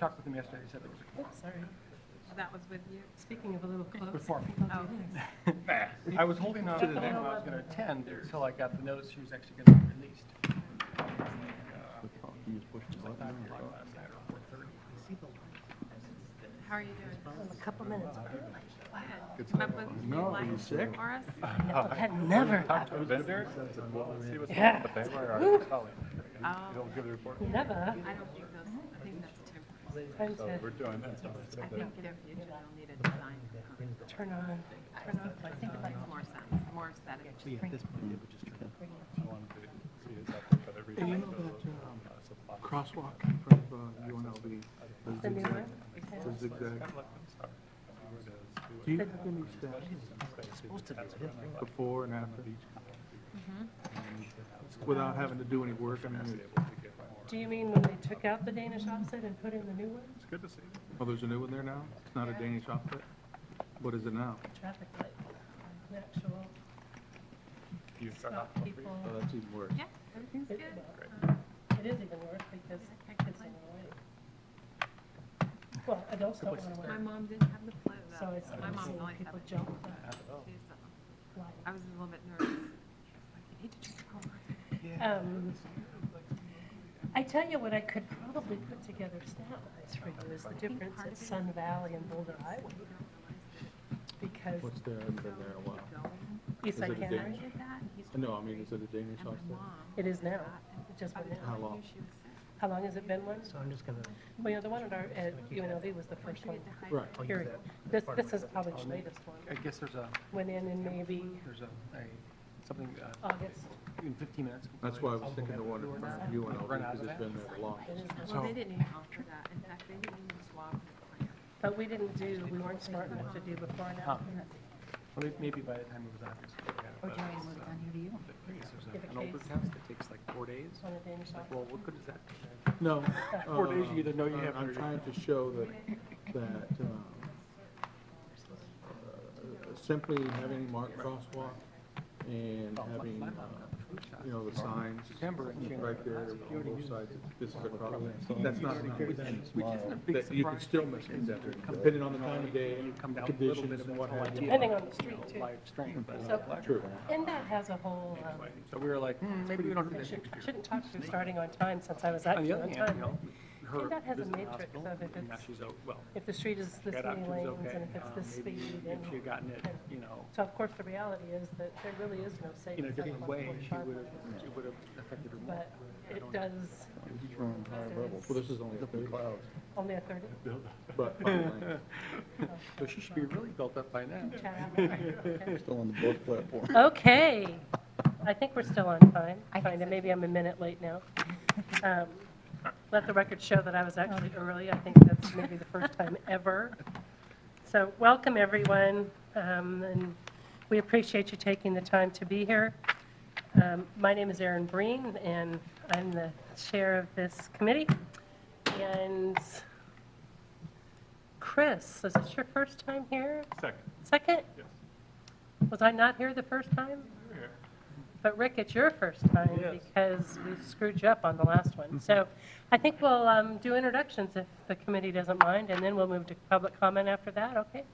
talked with him yesterday. He said there was a Oops, sorry. That was with you? Speaking of a little close. before me. Oh. I was holding on to the name I was going to attend until I got the notice she was actually going to be released. You just pushed the It was like button. 5 o'clock last night or 4:30. How are you doing? I'm a couple minutes early. Come up with No, new are you life sick? for us? No, that never Talked to a happens. vendor, see what's Yeah. up with them. Oh, He'll give the report. Never. I don't think those, I think that's temporary. Time to We're doing that. I think in the future they'll need a design. turn on. I think it makes more sense, more aesthetic. I wanted to see his outfit, but every Hey, you time know I go to, that supply. crosswalk in front of UNLV, the The new zigzag, one? the zigzag. Kind of let them start. See where it is, see what Do you it have any stats is. before and after? Without having to do any work, I mean, Do you mean when they took out the Danish offset and put in the new one? It's good to see you. oh, there's a new one there now? It's not a Danish outfit? What is it now? Traffic light. An actual You start stop off over people. Oh, that's even worse. Yeah, everything's It- good. It is even worse because kids don't want to wait. Well, adults don't want to My wait. mom didn't have the flu So though. it's My like mom's seeing only people 17. jump the She's, light. I was a little bit nervous. She was like, you need to check your home. I tell you what, I could probably put together stat-wise for you is the difference at Sun Valley and Boulder Highway. Because What's there, been there a while? East Is Side it a Cannery, Danish? Did that, he's No, I mean, is it a Danish and my outfit? mom. it is now. It just By went the out. How long? time she was sick. How long has it been one? So I'm just gonna, Well, you know, the one at our, at UNLV was the first one. Right. I'll use Period. that. This is probably the latest one. I guess there's a, Went in maybe something, August. in 15 minutes. That's why I was thinking the one in front of UNLV, because it's been there the longest. Well, they didn't even offer that. In fact, they didn't even swab the plant. But we didn't do, we weren't smart enough to do before and Huh. after. Well, maybe by the time it was obvious. Or do you want me to move it down here to you? Give a An older case. test that takes like 4 days. On a Danish Like, offset. well, what good is that? No. 4 days, you either know you have. I'm trying to show that, simply having marked crosswalk and having, you know, the signs September and right there on both sides, this is a crosswalk. That's not enough. Which isn't a big That you can surprise. still miss it, depending on the time of day, Come down a little bit conditions of and what have you. Depending on the street too. Live stream. So, True. NDOT has a whole, So we were like, maybe we don't do I this. shouldn't talk to you starting on time since I was On the actually other on hand, time. you know, her NDOT has a visiting matrix hospital, of if and now it's, she's out, well, if the street is this got many options, lanes okay. and if it's this Maybe speed if she had and. gotten it, you know, So of course, the reality is that there really is no safe. in a different stop on way, she 45 would right have, now. it would have affected her more. But it does, He's running high levels. Well, this is only a third, only a 30. but five lanes. So she should be really built up by now. Chat out. Okay. Still on the boat platform. Okay, I think we're still on time, kind of, maybe I'm a minute late now. Let the record show that I was actually early, I think that's maybe the first time ever. So welcome, everyone, and we appreciate you taking the time to be here. My name is Erin Breen, and I'm the chair of this committee. And Chris, is this your first time here? Second, Second? yes. Was I not here the first time? Here. But Rick, it's your first time Yes. because we screwed you up on the last one. So I think we'll do introductions if the committee doesn't mind, and then we'll move to public comment after that, okay?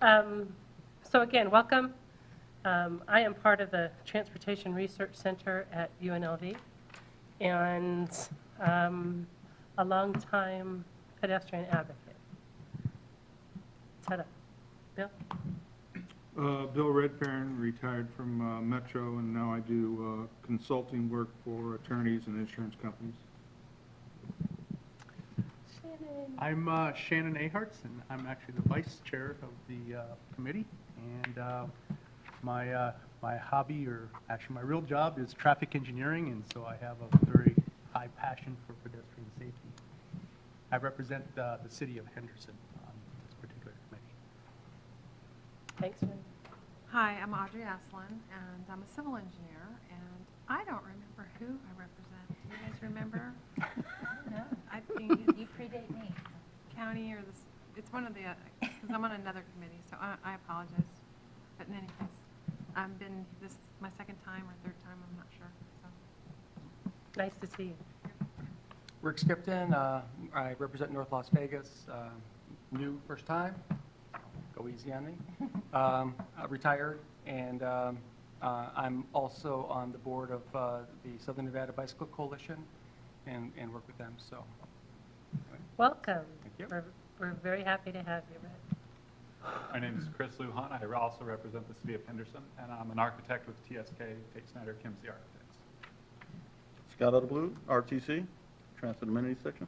So again, welcome. I am part of the Transportation Research Center at UNLV, and a longtime pedestrian advocate. Ta-da. Bill? Bill Redfern, retired from Metro, and now I do consulting work for attorneys and insurance companies. Shannon? I'm Shannon Aharts, and I'm actually the vice chair of the committee. And my hobby, or actually my real job, is traffic engineering, and so I have a very high passion for pedestrian safety. I represent the city of Henderson on this particular committee. Thanks, Shannon. Hi, I'm Audrey Aslan, and I'm a civil engineer, and I don't remember who I represent. Do you guys remember? No, I think you predate me. county or this, it's one of the, because I'm on another committee, so I apologize. But in any case, I've been, this my second time or third time, I'm not sure, so. Nice to see you. Rick Skipton, I represent North Las Vegas, new first time, go easy on me. Retired, and I'm also on the board of the Southern Nevada Bicycle Coalition and work with them, so. Welcome. Thank you. We're very happy to have you, Rick. My name is Chris Lujan. I also represent the city of Henderson, and I'm an architect with TSK, Tate Snyder, Kimsey Architects. Scott Ottoblu, RTC, Transit Amenities Section.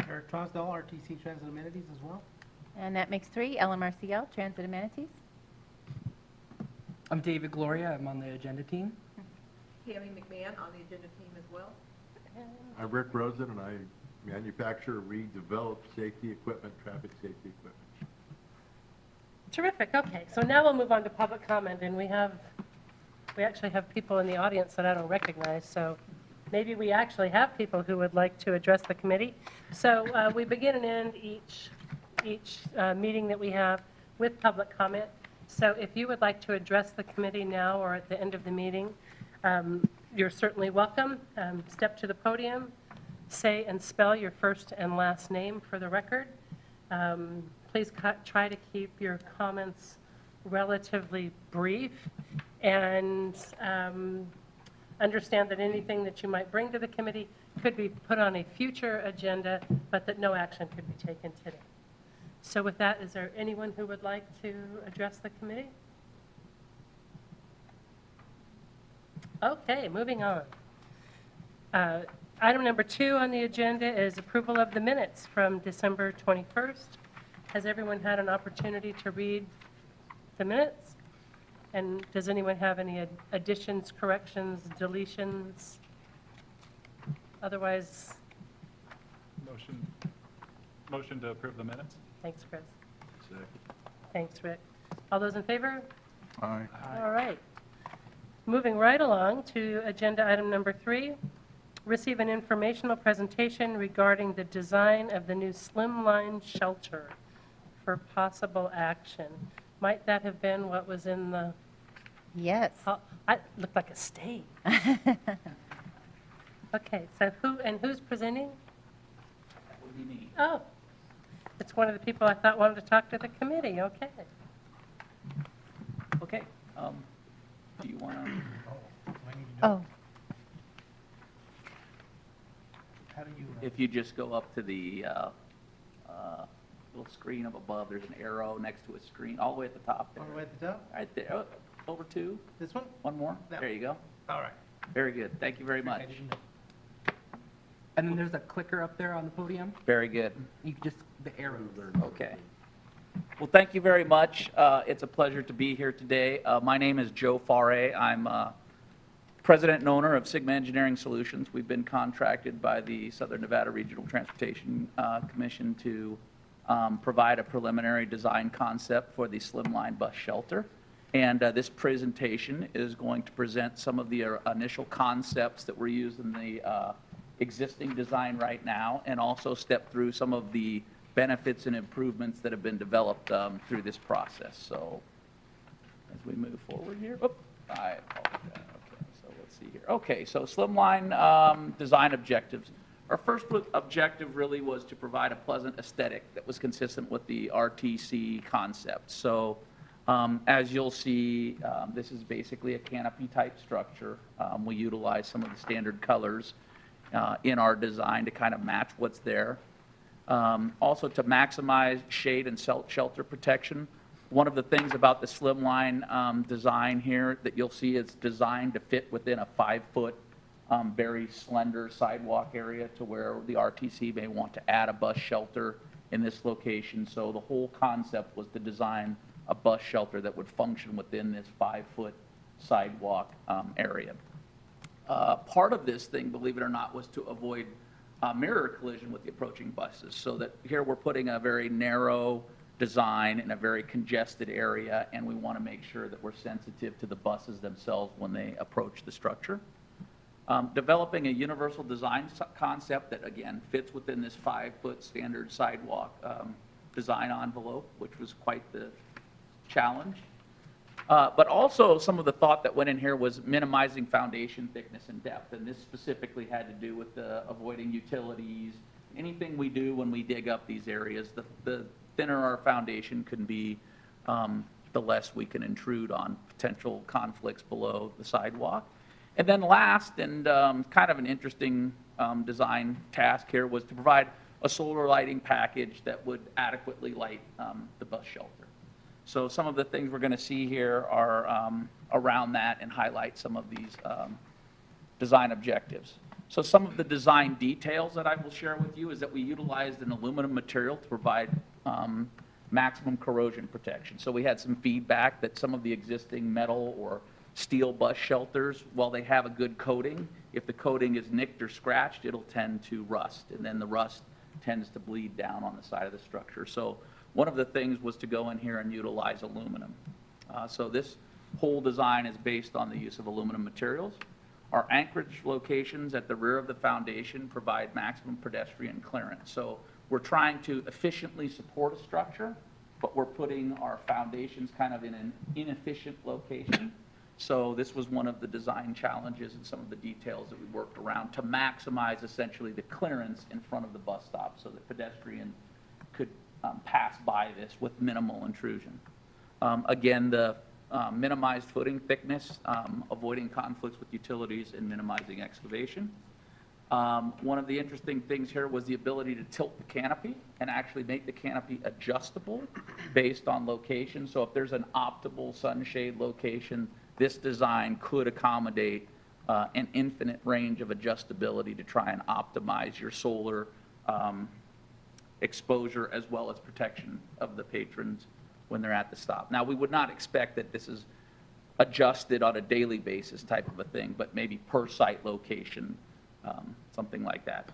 Eric Trosdell, RTC Transit Amenities as well. And that makes 3, Ellen Marcial, Transit Amenities. I'm David Gloria, I'm on the agenda team. Tammy McMahon on the agenda team as well. I'm Rick Rosen, and I manufacture, redevelop safety equipment, traffic safety equipment. Terrific, okay. So now we'll move on to public comment, and we actually have people in the audience that I don't recognize, so maybe we actually have people who would like to address the committee. So we begin and end each meeting that we have with public comment. So if you would like to address the committee now or at the end of the meeting, you're certainly welcome. Step to the podium, say and spell your first and last name for the record. Please try to keep your comments relatively brief, and understand that anything that you might bring to the committee could be put on a future agenda, but that no action could be taken today. So with that, is there anyone who would like to address the committee? Okay, moving on. Item number 2 on the agenda is approval of the minutes from December 21st. Has everyone had an opportunity to read the minutes? And does anyone have any additions, corrections, deletions? Otherwise, Motion to approve the minutes? thanks, Chris. Second. Thanks, Rick. All those in favor? Aye. All right. Moving right along to agenda item number 3, receive an informational presentation regarding the design of the new slimline shelter for possible action. Might that have been what was in the, Yes. it looked like a state. Okay, so who's presenting? That would be me. Oh, it's one of the people I thought wanted to talk to the committee, okay. Okay, do you want to? Oh, How do you? If you just go up to the little screen up above, there's an arrow next to a screen, all the way at the top there. All the way at the top? Right there, oh, over 2, This one? one more, That there you go. All right. Very good, thank you very much. I didn't know. And then there's a clicker up there on the podium. Very good, You just, the arrows. okay. Well, thank you very much. It's a pleasure to be here today. My name is Joe Farre. I'm president and owner of Sigma Engineering Solutions. We've been contracted by the Southern Nevada Regional Transportation Commission to provide a preliminary design concept for the Slimline bus shelter. And this presentation is going to present some of the initial concepts that we're using in the existing design right now, and also step through some of the benefits and improvements that have been developed through this process. So as we move forward here, I apologize. Okay, so let's see here. Okay, so Slimline design objectives. Our first objective really was to provide a pleasant aesthetic that was consistent with the RTC concept. So as you'll see, this is basically a canopy type structure. We utilize some of the standard colors in our design to kind of match what's there. Also to maximize shade and shelter protection. One of the things about the Slimline design here that you'll see is designed to fit within a 5-foot very slender sidewalk area to where the RTC may want to add a bus shelter in this location. So the whole concept was to design a bus shelter that would function within this 5-foot sidewalk area. Part of this thing, believe it or not, was to avoid mirror collision with the approaching buses, so that here we're putting a very narrow design in a very congested area, and we want to make sure that we're sensitive to the buses themselves when they approach the structure. Developing a universal design concept that, again, fits within this 5-foot standard sidewalk design envelope, which was quite the challenge. But also, some of the thought that went in here was minimizing foundation thickness and depth, and this specifically had to do with avoiding utilities. Anything we do when we dig up these areas, the thinner our foundation can be, the less we can intrude on potential conflicts below the sidewalk. And then last, and kind of an interesting design task here, was to provide a solar lighting package that would adequately light the bus shelter. So some of the things we're going to see here are around that and highlight some of these design objectives. So some of the design details that I will share with you is that we utilized an aluminum material to provide maximum corrosion protection. So we had some feedback that some of the existing metal or steel bus shelters, while they have a good coating, if the coating is nicked or scratched, it'll tend to rust, and then the rust tends to bleed down on the side of the structure. So one of the things was to go in here and utilize aluminum. So this whole design is based on the use of aluminum materials. Our anchorage locations at the rear of the foundation provide maximum pedestrian clearance. So we're trying to efficiently support a structure, but we're putting our foundations kind of in an inefficient location. So this was one of the design challenges and some of the details that we worked around to maximize essentially the clearance in front of the bus stop so that pedestrians could pass by this with minimal intrusion. Again, the minimized footing thickness, avoiding conflicts with utilities, and minimizing excavation. One of the interesting things here was the ability to tilt the canopy and actually make the canopy adjustable based on location. So if there's an optimal sunshade location, this design could accommodate an infinite range of adjustability to try and optimize your solar exposure as well as protection of the patrons when they're at the stop. Now, we would not expect that this is adjusted on a daily basis type of a thing, but maybe per site location, something like that.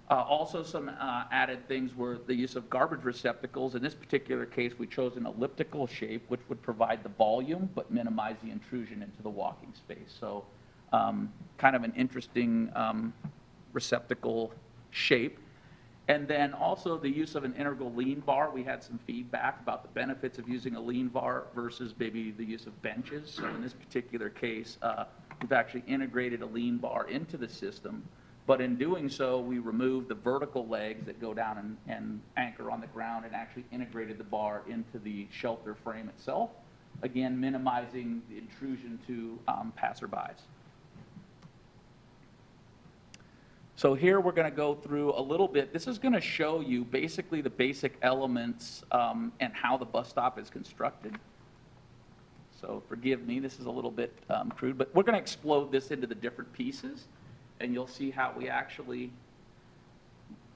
Also, some added things were the use of garbage receptacles. In this particular case, we chose an elliptical shape, which would provide the volume, but minimize the intrusion into the walking space. So kind of an interesting receptacle shape. And then also the use of an integral lean bar. We had some feedback about the benefits of using a lean bar versus maybe the use of benches. So in this particular case, we've actually integrated a lean bar into the system. But in doing so, we removed the vertical legs that go down and anchor on the ground and actually integrated the bar into the shelter frame itself, again, minimizing the intrusion to passerbys. So here we're going to go through a little bit. This is going to show you basically the basic elements and how the bus stop is constructed. So forgive me, this is a little bit crude, but we're going to explode this into the different pieces, and you'll see how we actually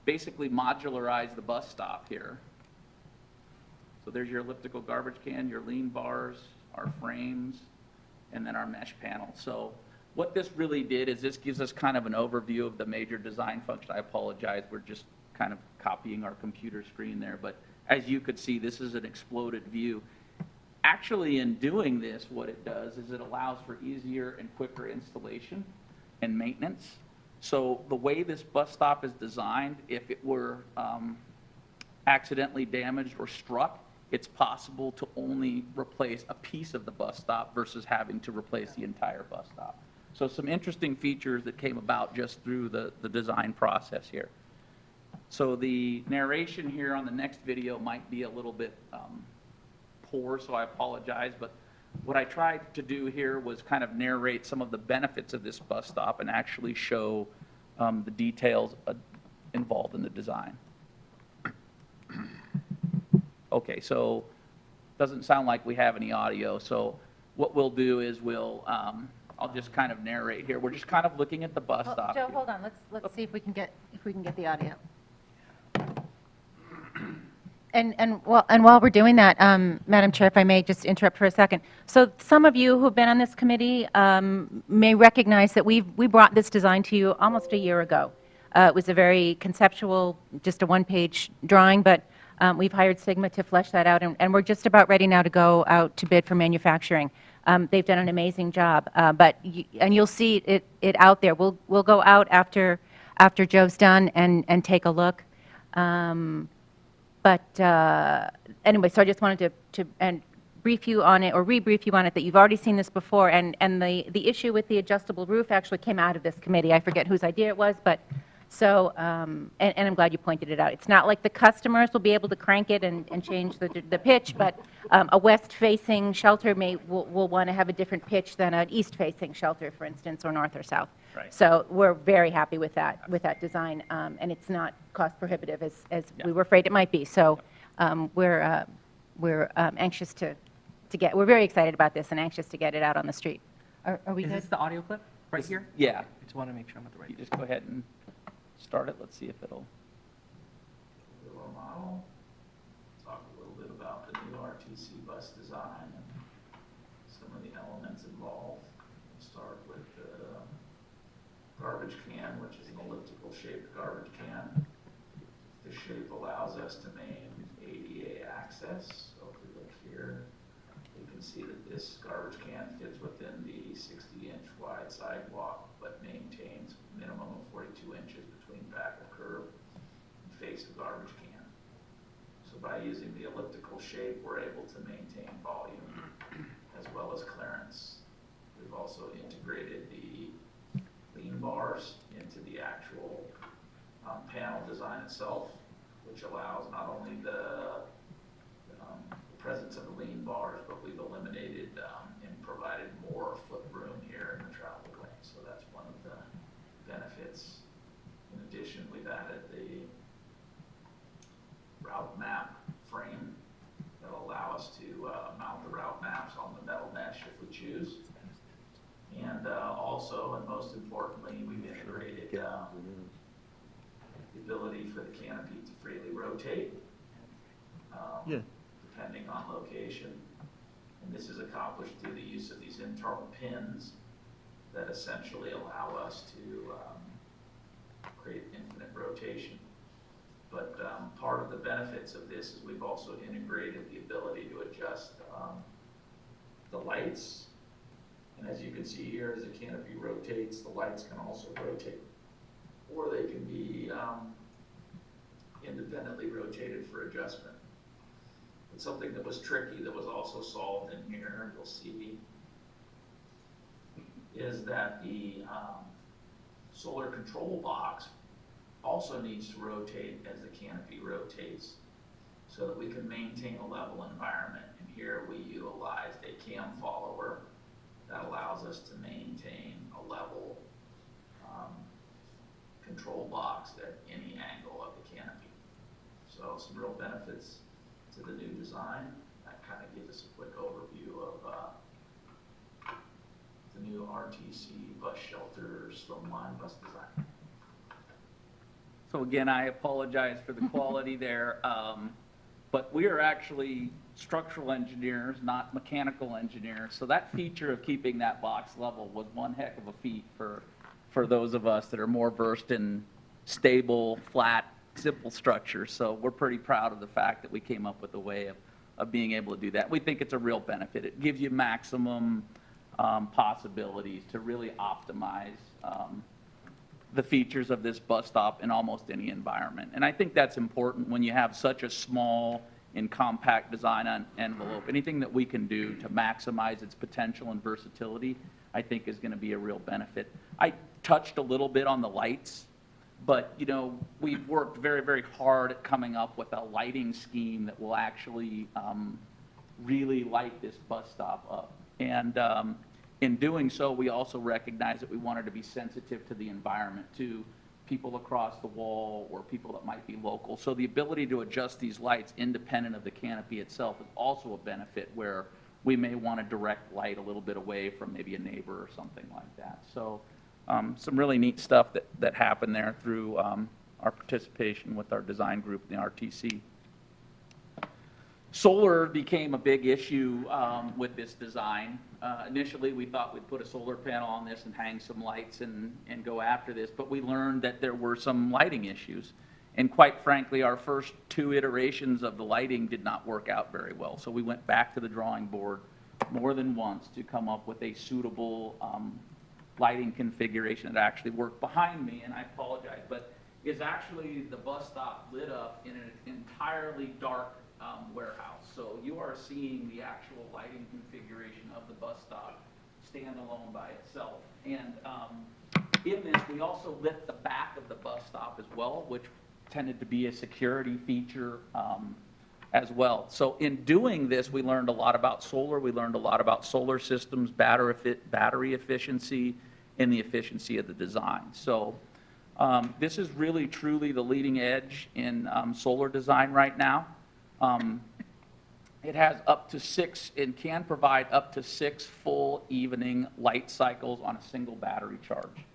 basically modularize the bus stop here. So there's your elliptical garbage can, your lean bars, our frames, and then our mesh panel. So what this really did is this gives us kind of an overview of the major design function. I apologize, we're just kind of copying our computer screen there, but as you could see, this is an exploded view. Actually, in doing this, what it does is it allows for easier and quicker installation and maintenance. So the way this bus stop is designed, if it were accidentally damaged or struck, it's possible to only replace a piece of the bus stop versus having to replace the entire bus stop. So some interesting features that came about just through the design process here. So the narration here on the next video might be a little bit poor, so I apologize, but what I tried to do here was kind of narrate some of the benefits of this bus stop and actually show the details involved in the design. Okay, so doesn't sound like we have any audio, so what we'll do is I'll just kind of narrate here. We're just kind of looking at the bus stop. Joe, hold on, let's see if we can get the audio. And while we're doing that, Madam Chair, if I may just interrupt for a second. So some of you who've been on this committee may recognize that we brought this design to you almost a year ago. It was a very conceptual, just a one-page drawing, but we've hired Sigma to flesh that out, and we're just about ready now to go out to bid for manufacturing. They've done an amazing job, and you'll see it out there. We'll go out after Joe's done and take a look. Anyway, so I just wanted to brief you on it or rebrief you on it that you've already seen this before. And the issue with the adjustable roof actually came out of this committee. I forget whose idea it was, but so, and I'm glad you pointed it out. It's not like the customers will be able to crank it and change the pitch, but a west-facing shelter will want to have a different pitch than an east-facing shelter, for instance, or north or south. Right. So we're very happy with that design, and it's not cost prohibitive as we were afraid it might be. So we're anxious to get, we're very excited about this and anxious to get it out on the street. Are we Is good? this the audio clip right here? Yeah, I just want to make sure I'm at the right. you just go ahead and start it. Let's see if it'll. Our model. Talk a little bit about the new RTC bus design and some of the elements involved. Start with the garbage can, which is an elliptical shaped garbage can. The shape allows us to maintain ADA access. So if we look here, you can see that this garbage can fits within the 60-inch wide sidewalk, but maintains a minimum of 42 inches between back of curb and face of garbage can. So by using the elliptical shape, we're able to maintain volume as well as clearance. We've also integrated the lean bars into the actual panel design itself, which allows not only the presence of the lean bars, but we've eliminated and provided more foot room here in the travel lane. So that's one of the benefits. In addition, we've added the route map frame that'll allow us to mount the route maps on the metal mesh if we choose. And also, and most importantly, we've integrated the ability for the canopy to freely rotate. Depending on location. And this is accomplished through the use of these internal pins that essentially allow us to create infinite rotation. But part of the benefits of this is we've also integrated the ability to adjust the lights. And as you can see here, as the canopy rotates, the lights can also rotate. Or they can be independently rotated for adjustment. But something that was tricky that was also solved in here, you'll see, is that the solar control box also needs to rotate as the canopy rotates so that we can maintain a level environment. And here we utilized a cam follower that allows us to maintain a level control box at any angle of the canopy. So some real benefits to the new design. That kind of gives us a quick overview of the new RTC bus shelter Slimline bus design. So again, I apologize for the quality there, but we are actually structural engineers, not mechanical engineers. So that feature of keeping that box level was one heck of a feat for those of us that are more versed in stable, flat, simple structures. So we're pretty proud of the fact that we came up with a way of being able to do that. We think it's a real benefit. It gives you maximum possibilities to really optimize the features of this bus stop in almost any environment. And I think that's important when you have such a small and compact design envelope. Anything that we can do to maximize its potential and versatility, I think is going to be a real benefit. I touched a little bit on the lights, but you know, we've worked very, very hard at coming up with a lighting scheme that will actually really light this bus stop up. And in doing so, we also recognize that we wanted to be sensitive to the environment, to people across the wall or people that might be local. So the ability to adjust these lights independent of the canopy itself is also a benefit where we may want to direct light a little bit away from maybe a neighbor or something like that. So some really neat stuff that happened there through our participation with our design group in the RTC. Solar became a big issue with this design. Initially, we thought we'd put a solar panel on this and hang some lights and go after this, but we learned that there were some lighting issues. And quite frankly, our first 2 iterations of the lighting did not work out very well. So we went back to the drawing board more than once to come up with a suitable lighting configuration that actually worked. Behind me, and I apologize, but is actually the bus stop lit up in an entirely dark warehouse. So you are seeing the actual lighting configuration of the bus stop standalone by itself. And in this, we also lit the back of the bus stop as well, which tended to be a security feature as well. So in doing this, we learned a lot about solar. We learned a lot about solar systems, battery efficiency, and the efficiency of the design. So this is really truly the leading edge in solar design right now. It has up to 6 and can provide up to 6 full evening light cycles on a single battery charge.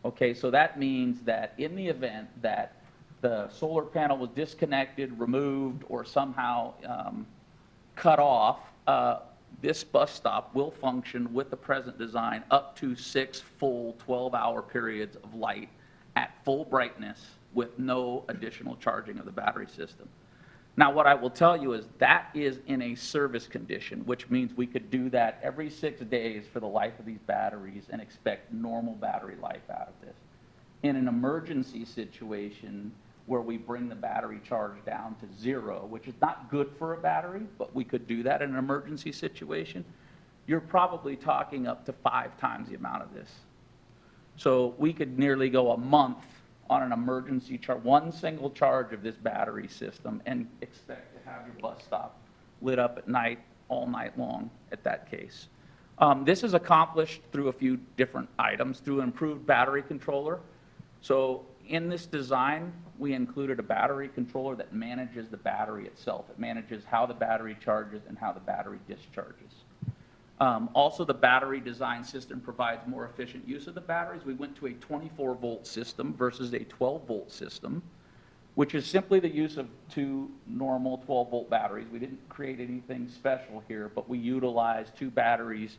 Okay, so that means that in the event that the solar panel was disconnected, removed, or somehow cut off, this bus stop will function with the present design up to 6 full 12-hour periods of light at full brightness with no additional charging of the battery system. Now, what I will tell you is that is in a service condition, which means we could do that every 6 days for the life of these batteries and expect normal battery life out of this. In an emergency situation where we bring the battery charge down to 0, which is not good for a battery, but we could do that in an emergency situation, you're probably talking up to 5 times the amount of this. So we could nearly go a month on an emergency charge, one single charge of this battery system, and expect to have your bus stop lit up at night, all night long at that case. This is accomplished through a few different items, through improved battery controller. So in this design, we included a battery controller that manages the battery itself. It manages how the battery charges and how the battery discharges. Also, the battery design system provides more efficient use of the batteries. We went to a 24-volt system versus a 12-volt system, which is simply the use of 2 normal 12-volt batteries. We didn't create anything special here, but we utilized 2 batteries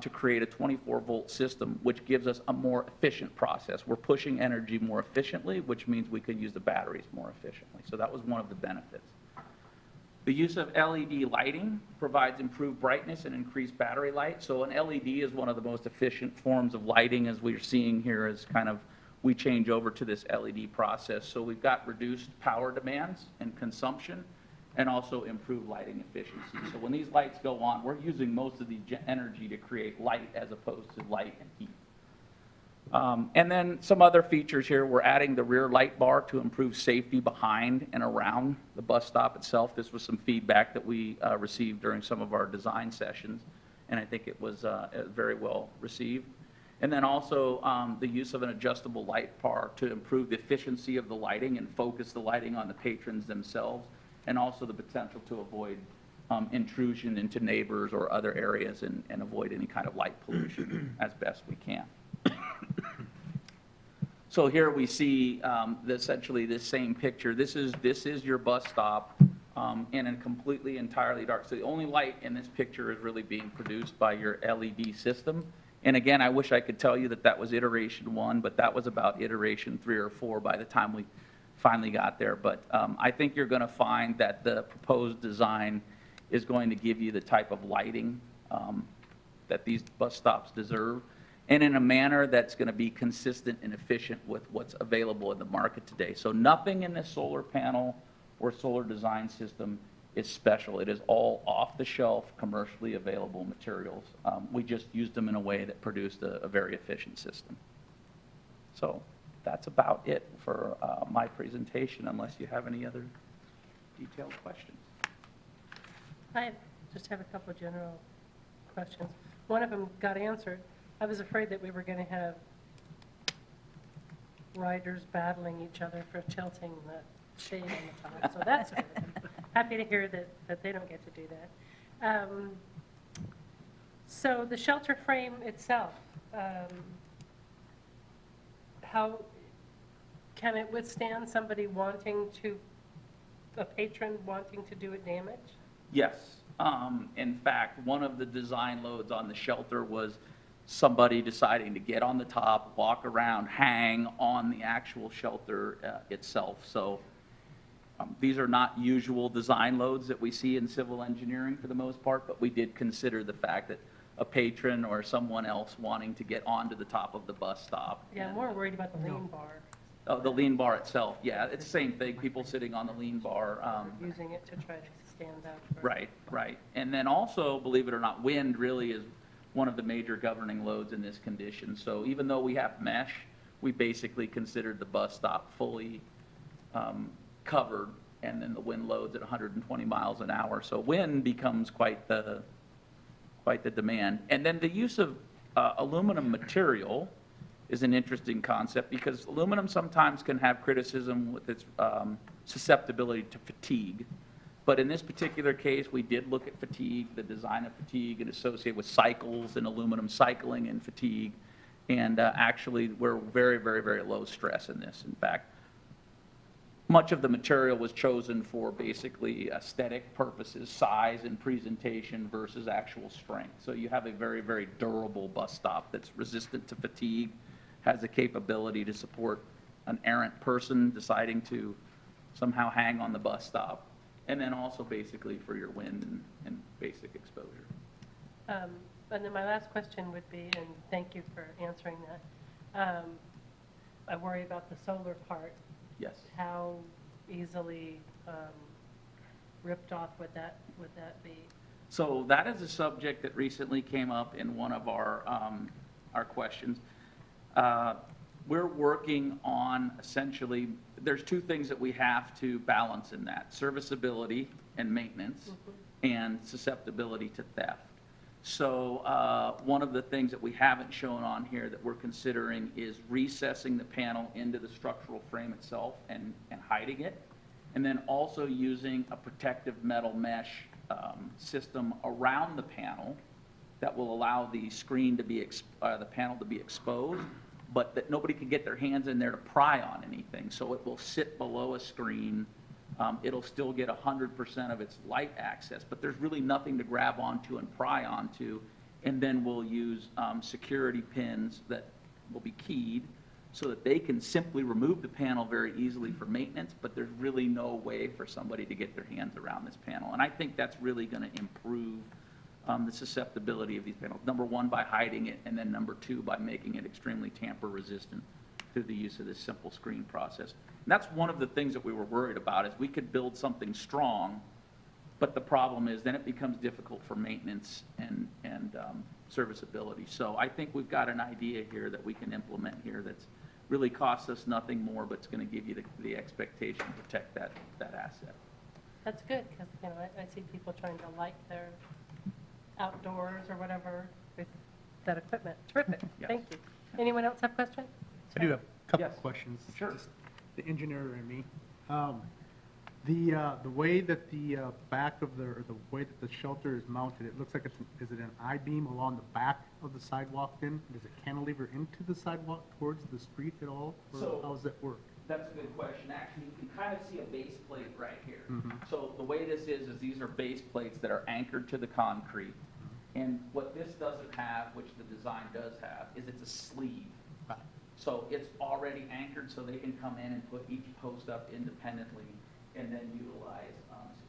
to create a 24-volt system, which gives us a more efficient process. We're pushing energy more efficiently, which means we can use the batteries more efficiently. So that was one of the benefits. The use of LED lighting provides improved brightness and increased battery life. So an LED is one of the most efficient forms of lighting, as we're seeing here, as kind of we change over to this LED process. So we've got reduced power demands and consumption, and also improved lighting efficiency. So when these lights go on, we're using most of the energy to create light as opposed to light and heat. And then some other features here, we're adding the rear light bar to improve safety behind and around the bus stop itself. This was some feedback that we received during some of our design sessions, and I think it was very well received. And then also the use of an adjustable light bar to improve the efficiency of the lighting and focus the lighting on the patrons themselves, and also the potential to avoid intrusion into neighbors or other areas and avoid any kind of light pollution as best we can. So here we see essentially this same picture. This is your bus stop in a completely entirely dark. So the only light in this picture is really being produced by your LED system. And again, I wish I could tell you that that was iteration 1, but that was about iteration 3 or 4 by the time we finally got there. But I think you're going to find that the proposed design is going to give you the type of lighting that these bus stops deserve, and in a manner that's going to be consistent and efficient with what's available in the market today. So nothing in this solar panel or solar design system is special. It is all off-the-shelf, commercially available materials. We just used them in a way that produced a very efficient system. So that's about it for my presentation, unless you have any other detailed questions. I just have a couple of general questions. One of them got answered. I was afraid that we were going to have riders battling each other for tilting the shade on the top, so that's good. Happy to hear that they don't get to do that. So the shelter frame itself, how can it withstand somebody a patron wanting to do it damage? Yes. In fact, one of the design loads on the shelter was somebody deciding to get on the top, walk around, hang on the actual shelter itself. So these are not usual design loads that we see in civil engineering for the most part, but we did consider the fact that a patron or someone else wanting to get onto the top of the bus stop. Yeah, I'm more worried about the lean bar. The lean bar itself, yeah, it's the same thing, people sitting on the lean bar. Using it to try to stand up. Right, right. And then also, believe it or not, wind really is one of the major governing loads in this condition. So even though we have mesh, we basically considered the bus stop fully covered, and then the wind loads at 120 miles an hour. So wind becomes quite the demand. And then the use of aluminum material is an interesting concept, because aluminum sometimes can have criticism with its susceptibility to fatigue. But in this particular case, we did look at fatigue, the design of fatigue, and associated with cycles and aluminum cycling and fatigue. And actually, we're very, very, very low stress in this. In fact, much of the material was chosen for basically aesthetic purposes, size and presentation versus actual strength. So you have a very, very durable bus stop that's resistant to fatigue, has the capability to support an errant person deciding to somehow hang on the bus stop, and then also basically for your wind and basic exposure. And then my last question would be, and thank you for answering that, I worry about the solar part. Yes. How easily ripped off would that be? So that is a subject that recently came up in one of our questions. We're working on essentially, there's two things that we have to balance in that: serviceability and maintenance, and susceptibility to theft. So one of the things that we haven't shown on here that we're considering is recessing the panel into the structural frame itself and hiding it, and then also using a protective metal mesh system around the panel that will allow the screen to be, the panel to be exposed, but that nobody can get their hands in there to pry on anything. So it will sit below a screen. It'll still get 100% of its light access, but there's really nothing to grab onto and pry onto. And then we'll use security pins that will be keyed so that they can simply remove the panel very easily for maintenance, but there's really no way for somebody to get their hands around this panel. And I think that's really going to improve the susceptibility of these panels. Number one, by hiding it, and then number two, by making it extremely tamper resistant through the use of this simple screen process. And that's one of the things that we were worried about, is we could build something strong, but the problem is then it becomes difficult for maintenance and serviceability. So I think we've got an idea here that we can implement here that's really costs us nothing more, but it's going to give you the expectation to protect that asset. That's good, because, you know, I see people trying to light their outdoors or whatever with that equipment. Terrific, Yes. thank you. Anyone else have questions? I do have a couple Yes. of questions. Sure. Just the engineer and me. The way that the back of or the way that the shelter is mounted, it looks like is it an I-beam along the back of the sidewalk then? Does it cantilever into the sidewalk towards the street at all? Or So- how does that work? That's a good question. Actually, you can kind of see a base plate right here. Mhm. So the way this is these are base plates that are anchored to the concrete. And what this doesn't have, which the design does have, is it's a sleeve. Right. So it's already anchored, so they can come in and put each post up independently and then utilize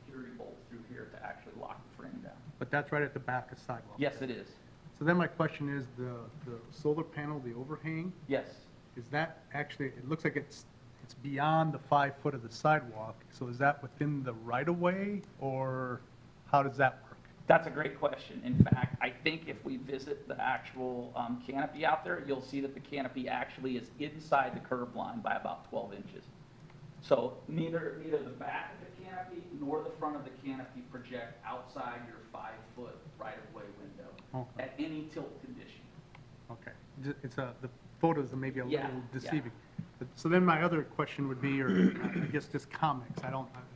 security bolts through here to actually lock the frame down. But that's right at the back of the sidewalk? Yes, it is. So then my question is, the solar panel, the overhang, Yes. is that actually, it looks like it's beyond the 5 foot of the sidewalk, so is that within the right-of-way, or how does that work? That's a great question. In fact, I think if we visit the actual canopy out there, you'll see that the canopy actually is inside the curb line by about 12 inches. So neither the back of the canopy nor the front of the canopy project outside your 5-foot right-of-way window Okay. at any tilt condition. Okay, the photos are maybe a Yeah, little yeah. deceiving. So then my other question would be, or I guess just comments,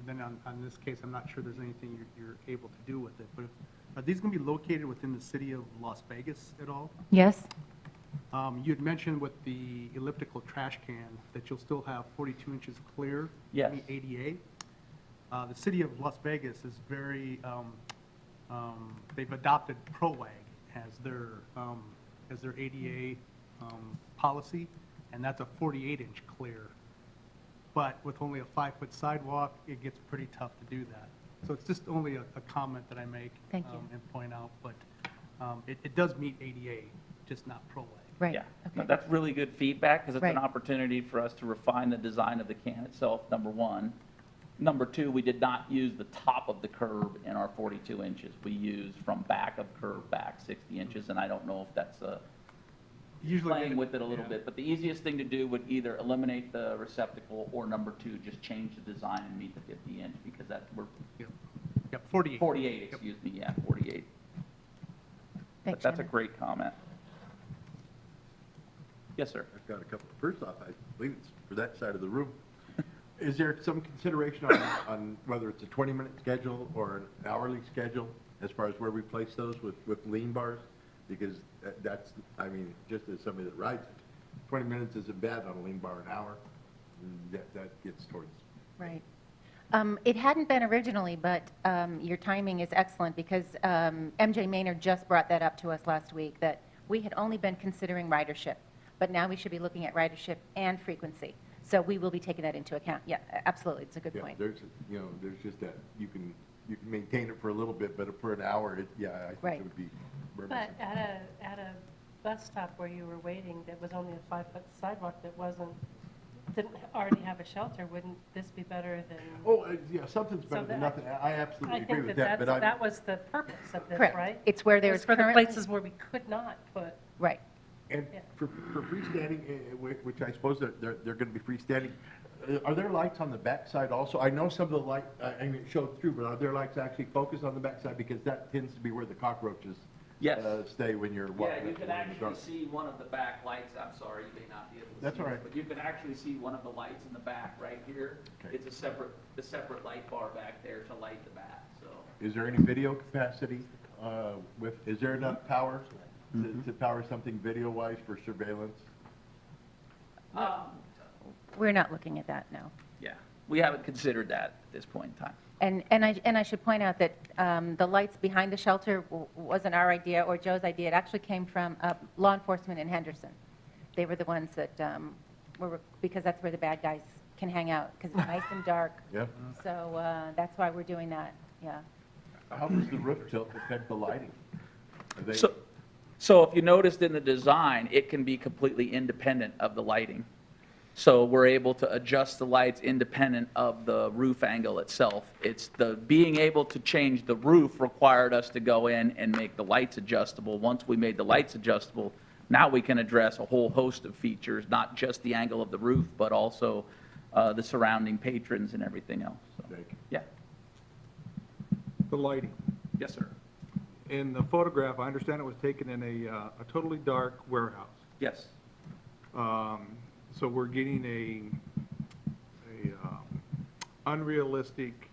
then on this case, I'm not sure there's anything you're able to do with it, but are these going to be located within the city of Las Vegas at all? Yes? You had mentioned with the elliptical trash can that you'll still have 42 inches clear. Yes. meet ADA. The city of Las Vegas is very, they've adopted ProWag as their ADA policy, and that's a 48-inch clear. But with only a 5-foot sidewalk, it gets pretty tough to do that. So it's just only a comment that I make. Thank you. And point out, but it does meet ADA, just not ProWag. Right, Yeah, okay. that's really good feedback, because it's an Right. opportunity for us to refine the design of the can itself, number one. Number two, we did not use the top of the curb in our 42 inches. We used from back of curb back 60 inches, and I don't know if that's Usually playing with it a little yeah. bit. But the easiest thing to do would either eliminate the receptacle, or number two, just change the design and meet the 50 inch, because we're Yep, 48. 48, excuse me, yeah, 48. But Thanks, that's a Shannon. great comment. Yes, sir. I've got a couple. First off, I believe it's for that side of the room. Is there some consideration on whether it's a 20-minute schedule or an hourly schedule as far as where we place those with lean bars? Because that's, I mean, just as somebody that rides it, 20 minutes isn't bad on a lean bar. An hour, that gets towards. Right. It hadn't been originally, but your timing is excellent, because MJ Maynard just brought that up to us last week, that we had only been considering ridership, but now we should be looking at ridership and frequency. So we will be taking that into account. Yeah, absolutely, it's a good Yeah, point. there's, there's just that, you can maintain it for a little bit, but for an hour, I think Right. it would be But burdensome. at a bus stop where you were waiting, that was only a 5-foot sidewalk that didn't already have a shelter, wouldn't this be better than? Oh, yeah, something's better So than that- nothing. I absolutely I agree think with that that, but that was the purpose of this, Correct. right? It's where It was there's for the currently, places where we could not put, right. And Yeah. for freestanding, which I suppose they're going to be freestanding, are there lights on the backside also? I know some of the light, I mean, it showed through, but are there lights actually focused on the backside? Because that tends to be where the cockroaches Yes. stay when you're walking. Yeah, you can in the actually dark. see one of the back lights, I'm sorry, you may not be able to see. That's all this, right. But you can actually see one of the lights in the back right here. Okay. It's a separate light bar back there to light the back, so. Is there any video capacity is there enough power to power something video-wise for surveillance? We're not looking at that, no. Yeah, we haven't considered that at this point in time. And I should point out that the lights behind the shelter wasn't our idea or Joe's idea. It actually came from law enforcement in Henderson. They were the ones that because that's where the bad guys can hang out, because it's nice and dark. Yeah. So that's why we're doing that, yeah. How does the roof tilt affect the lighting? Are they- So if you noticed in the design, it can be completely independent of the lighting. So we're able to adjust the lights independent of the roof angle itself. It's the being able to change the roof required us to go in and make the lights adjustable. Once we made the lights adjustable, now we can address a whole host of features, not just the angle of the roof, but also the surrounding patrons and everything else. So, Thank you. yeah. The lighting. Yes, sir. In the photograph, I understand it was taken in a totally dark warehouse. Yes. So we're getting a unrealistic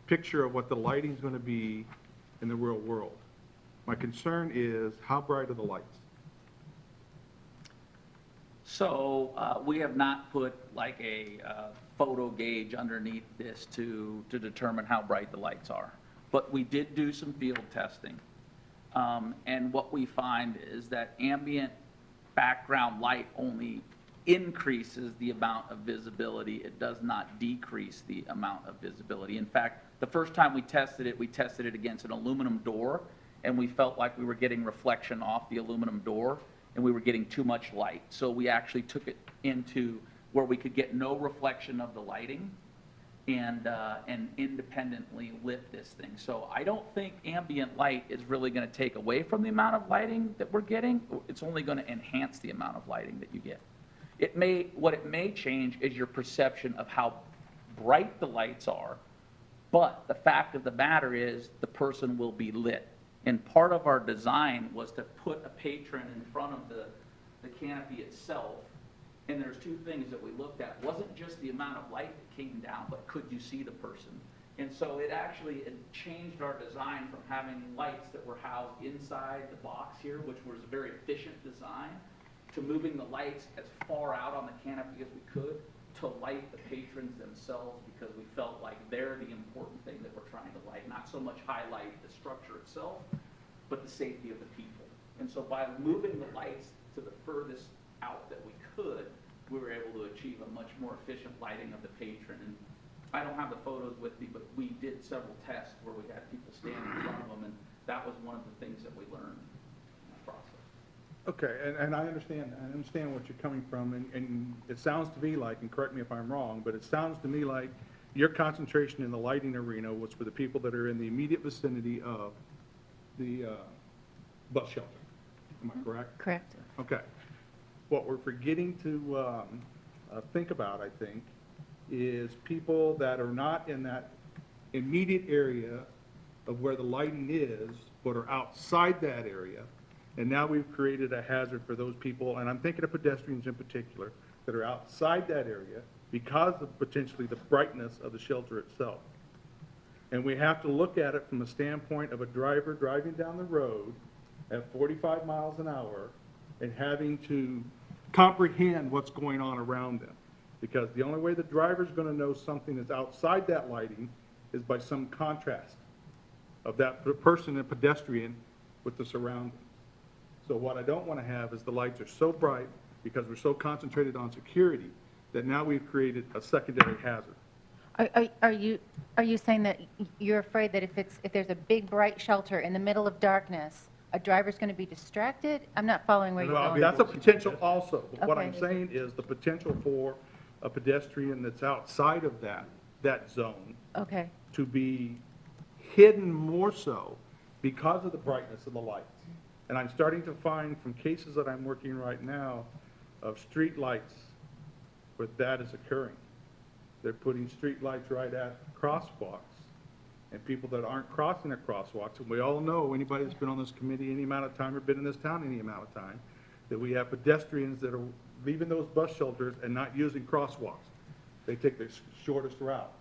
picture of what the lighting's going to be in the real world. My concern is, how bright are the lights? So we have not put like a photo gauge underneath this to determine how bright the lights are. But we did do some field testing. And what we find is that ambient background light only increases the amount of visibility. It does not decrease the amount of visibility. In fact, the first time we tested it against an aluminum door, and we felt like we were getting reflection off the aluminum door, and we were getting too much light. So we actually took it into where we could get no reflection of the lighting and independently lit this thing. So I don't think ambient light is really going to take away from the amount of lighting that we're getting. It's only going to enhance the amount of lighting that you get. What it may change is your perception of how bright the lights are, but the fact of the matter is the person will be lit. And part of our design was to put a patron in front of the canopy itself. And there's two things that we looked at. It wasn't just the amount of light that came down, but could you see the person? And so it changed our design from having lights that were housed inside the box here, which was a very efficient design, to moving the lights as far out on the canopy as we could to light the patrons themselves, because we felt like they're the important thing that we're trying to light, not so much highlight the structure itself, but the safety of the people. And so by moving the lights to the furthest out that we could, we were able to achieve a much more efficient lighting of the patron. And I don't have the photos with me, but we did several tests where we had people stand in front of them, and that was one of the things that we learned in the process. Okay, and I understand what you're coming from, and it sounds to me like, and correct me if I'm wrong, but it sounds to me like your concentration in the lighting arena was for the people that are in the immediate vicinity of the bus shelter. Am I correct? Correct. Okay. What we're forgetting to think about, I think, is people that are not in that immediate area of where the lighting is, but are outside that area. And now we've created a hazard for those people, and I'm thinking of pedestrians in particular, that are outside that area because of potentially the brightness of the shelter itself. And we have to look at it from a standpoint of a driver driving down the road at 45 miles an hour and having to comprehend what's going on around them. Because the only way the driver's going to know something is outside that lighting is by some contrast of that person and pedestrian with the surroundings. So what I don't want to have is the lights are so bright because we're so concentrated on security that now we've created a secondary hazard. Are you saying that you're afraid that if there's a big bright shelter in the middle of darkness, a driver's going to be distracted? I'm not following where you're Well, going. that's a potential also, but what I'm Okay. saying is the potential for a pedestrian that's outside of that zone Okay. to be hidden more so because of the brightness of the lights. And I'm starting to find from cases that I'm working right now of street lights where that is occurring. They're putting street lights right at crosswalks, and people that aren't crossing at crosswalks, and we all know, anybody that's been on this committee any amount of time or been in this town any amount of time, that we have pedestrians that are leaving those bus shelters and not using crosswalks. They take the shortest route.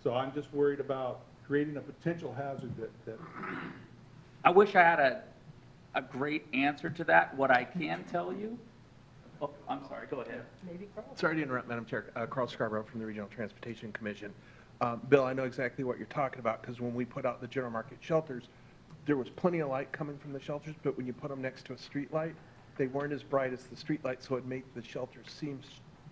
So I'm just worried about creating a potential hazard that I wish I had a great answer to that. What I can tell you, oh, I'm sorry, go ahead. Maybe Carl? Sorry to interrupt, Madam Chair. Carl Scarborough from the Regional Transportation Commission. Bill, I know exactly what you're talking about, because when we put out the general market shelters, there was plenty of light coming from the shelters, but when you put them next to a street light, they weren't as bright as the street light, so it made the shelter seem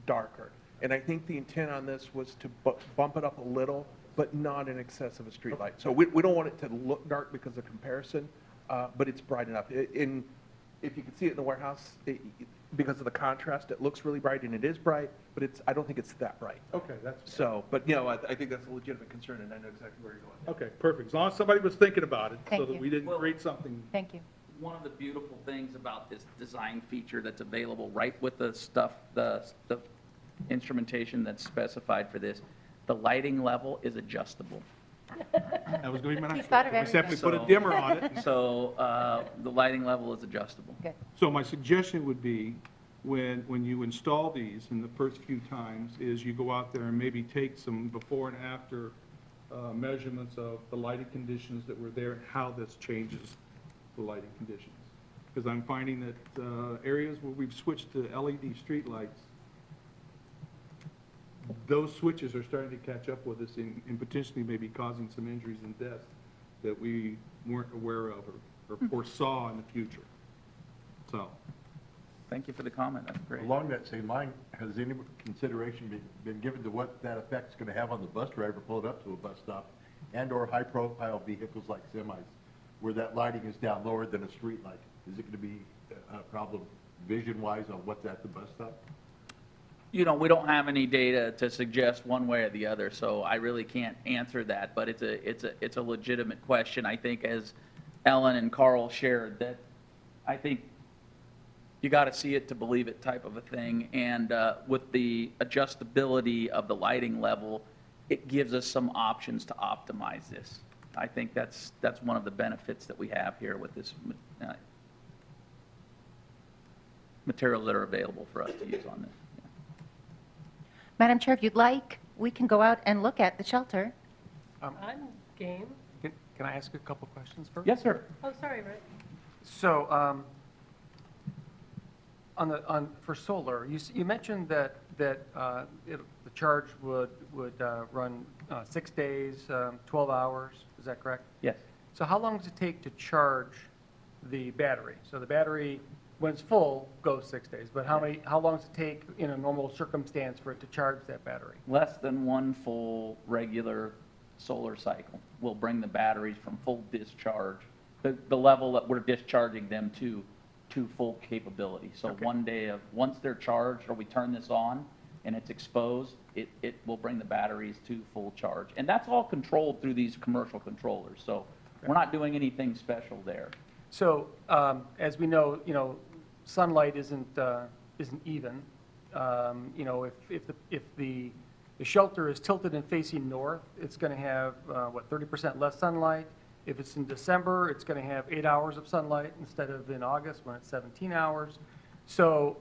darker. And I think the intent on this was to bump it up a little, but not in excess of a street light. So we don't want it to look dark because of comparison, but it's bright enough. If you can see it in the warehouse, because of the contrast, it looks really bright, and it is bright, but I don't think it's that bright. okay, that's, So, but, you know, I think that's a legitimate concern, and I know exactly where you're going. okay, perfect. As long as somebody was thinking about it, so Thank that you. we didn't Well- create something. Thank you. One of the beautiful things about this design feature that's available right with the stuff, the instrumentation that's specified for this, the lighting level is adjustable. That was going to be my He's next thought of question. We simply put a So- dimmer on it. So the lighting level is adjustable. Good. So my suggestion would be, when you install these in the first few times, is you go out there and maybe take some before and after measurements of the lighting conditions that were there and how this changes the lighting conditions. Because I'm finding that areas where we've switched to LED streetlights, those switches are starting to catch up with us and potentially maybe causing some injuries and deaths that we weren't aware of or foresaw in the future. So, Thank you for the comment, that's great. Along that same line, has any consideration been given to what that effect's going to have on the bus driver pulling up to a bus stop and/or high-profile vehicles like semis, where that lighting is down lower than a street light? Is it going to be a problem vision-wise on what's at the bus stop? You know, we don't have any data to suggest one way or the other, so I really can't answer that, but it's a legitimate question. I think as Ellen and Carl shared, that I think you got to see it to believe it type of a thing, and with the adjustability of the lighting level, it gives us some options to optimize this. I think that's one of the benefits that we have here with this materials that are available for us to use on this. Madam Chair, if you'd like, we can go out and look at the shelter. I'm game. Can I ask a couple questions first? Yes, sir. Oh, sorry, Rick. So, for solar, you mentioned that the charge would run 6 days, 12 hours, is that correct? Yes. So how long does it take to charge the battery? So the battery, when it's full, goes 6 days, but how long does it take in a normal circumstance for it to charge that battery? Less than one full regular solar cycle will bring the batteries from full discharge, the level that we're discharging them to to full capability. So Okay. one day of, once they're charged or we turn this on and it's exposed, it will bring the batteries to full charge. And that's all controlled through these commercial controllers. So we're not doing anything special there. So, as we know, sunlight isn't even. If the shelter is tilted and facing north, it's going to have, 30% less sunlight. If it's in December, it's going to have 8 hours of sunlight instead of in August when it's 17 hours. So,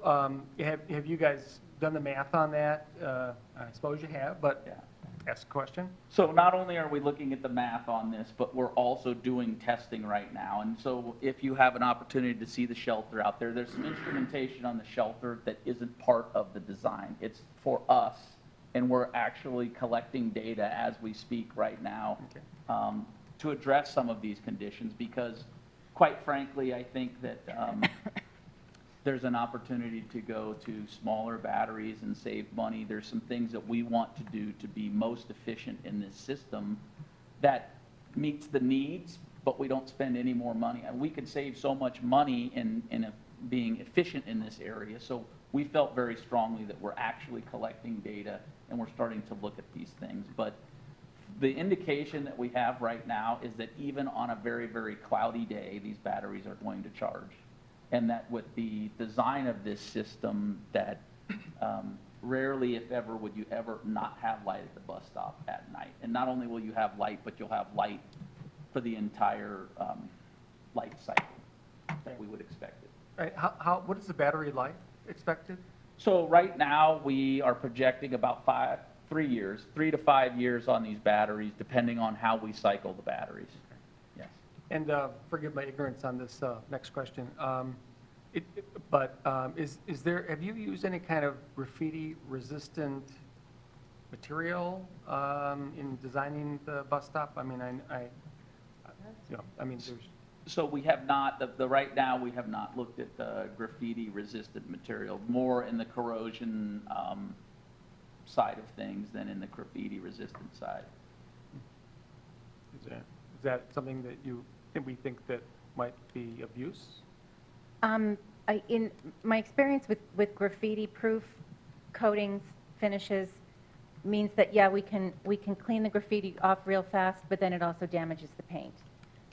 have you guys done the math on that? I suppose you have, but Yeah. ask a question. So not only are we looking at the math on this, but we're also doing testing right now. And so if you have an opportunity to see the shelter out there, there's some instrumentation on the shelter that isn't part of the design. It's for us, and we're actually collecting data as we speak right now to address some of these conditions, because quite frankly, I think that there's an opportunity to go to smaller batteries and save money. There's some things that we want to do to be most efficient in this system that meets the needs, but we don't spend any more money. And we could save so much money in being efficient in this area. So we felt very strongly that we're actually collecting data and we're starting to look at these things. But the indication that we have right now is that even on a very, very cloudy day, these batteries are going to charge. And that with the design of this system, that rarely, if ever, would you ever not have light at the bus stop at night. And not only will you have light, but you'll have light for the entire light cycle that we would expect it. All right, what is the battery life expected? So right now, we are projecting about 3 to 5 years on these batteries, depending on how we cycle the batteries. Yes. And forgive my ignorance on this next question. Have you used any kind of graffiti-resistant material in designing the bus stop? There's. So we have not, right now, we have not looked at the graffiti-resistant material, more in the corrosion side of things than in the graffiti-resistant side. Is that something that we think that might be of use? In my experience with graffiti-proof coatings, finishes, means that, yeah, we can clean the graffiti off real fast, but then it also damages the paint.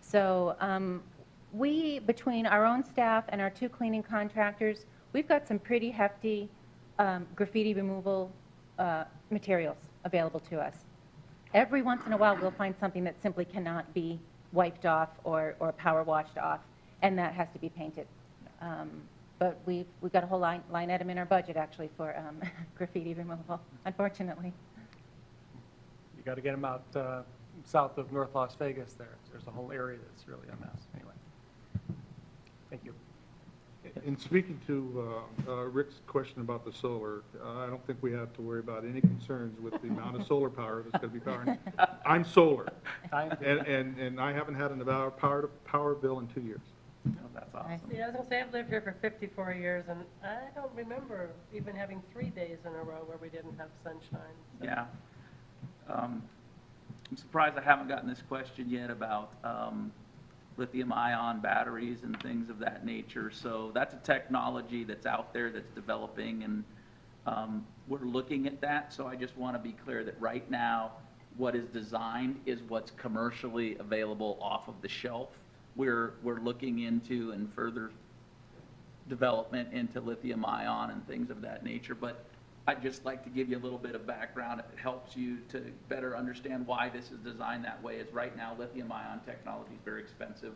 So we, between our own staff and our 2 cleaning contractors, we've got some pretty hefty graffiti removal materials available to us. Every once in a while, we'll find something that simply cannot be wiped off or power washed off, and that has to be painted. But we've got a whole line item in our budget, actually, for graffiti removal, unfortunately. You got to get them out south of North Las Vegas there. There's a whole area that's really a mess. Anyway, thank you. In speaking to Rick's question about the solar, I don't think we have to worry about any concerns with the amount of solar power that's going to be powering. I'm solar, and I haven't had an power bill in 2 years. Oh, that's awesome. Yeah, I was going to say, I've lived here for 54 years, and I don't remember even having 3 days in a row where we didn't have sunshine. So. Yeah. I'm surprised I haven't gotten this question yet about lithium-ion batteries and things of that nature. So that's a technology that's out there that's developing, and we're looking at that. So I just want to be clear that right now, what is designed is what's commercially available off of the shelf. We're looking into and further development into lithium-ion and things of that nature. But I'd just like to give you a little bit of background if it helps you to better understand why this is designed that way. Is right now lithium-ion technology is very expensive.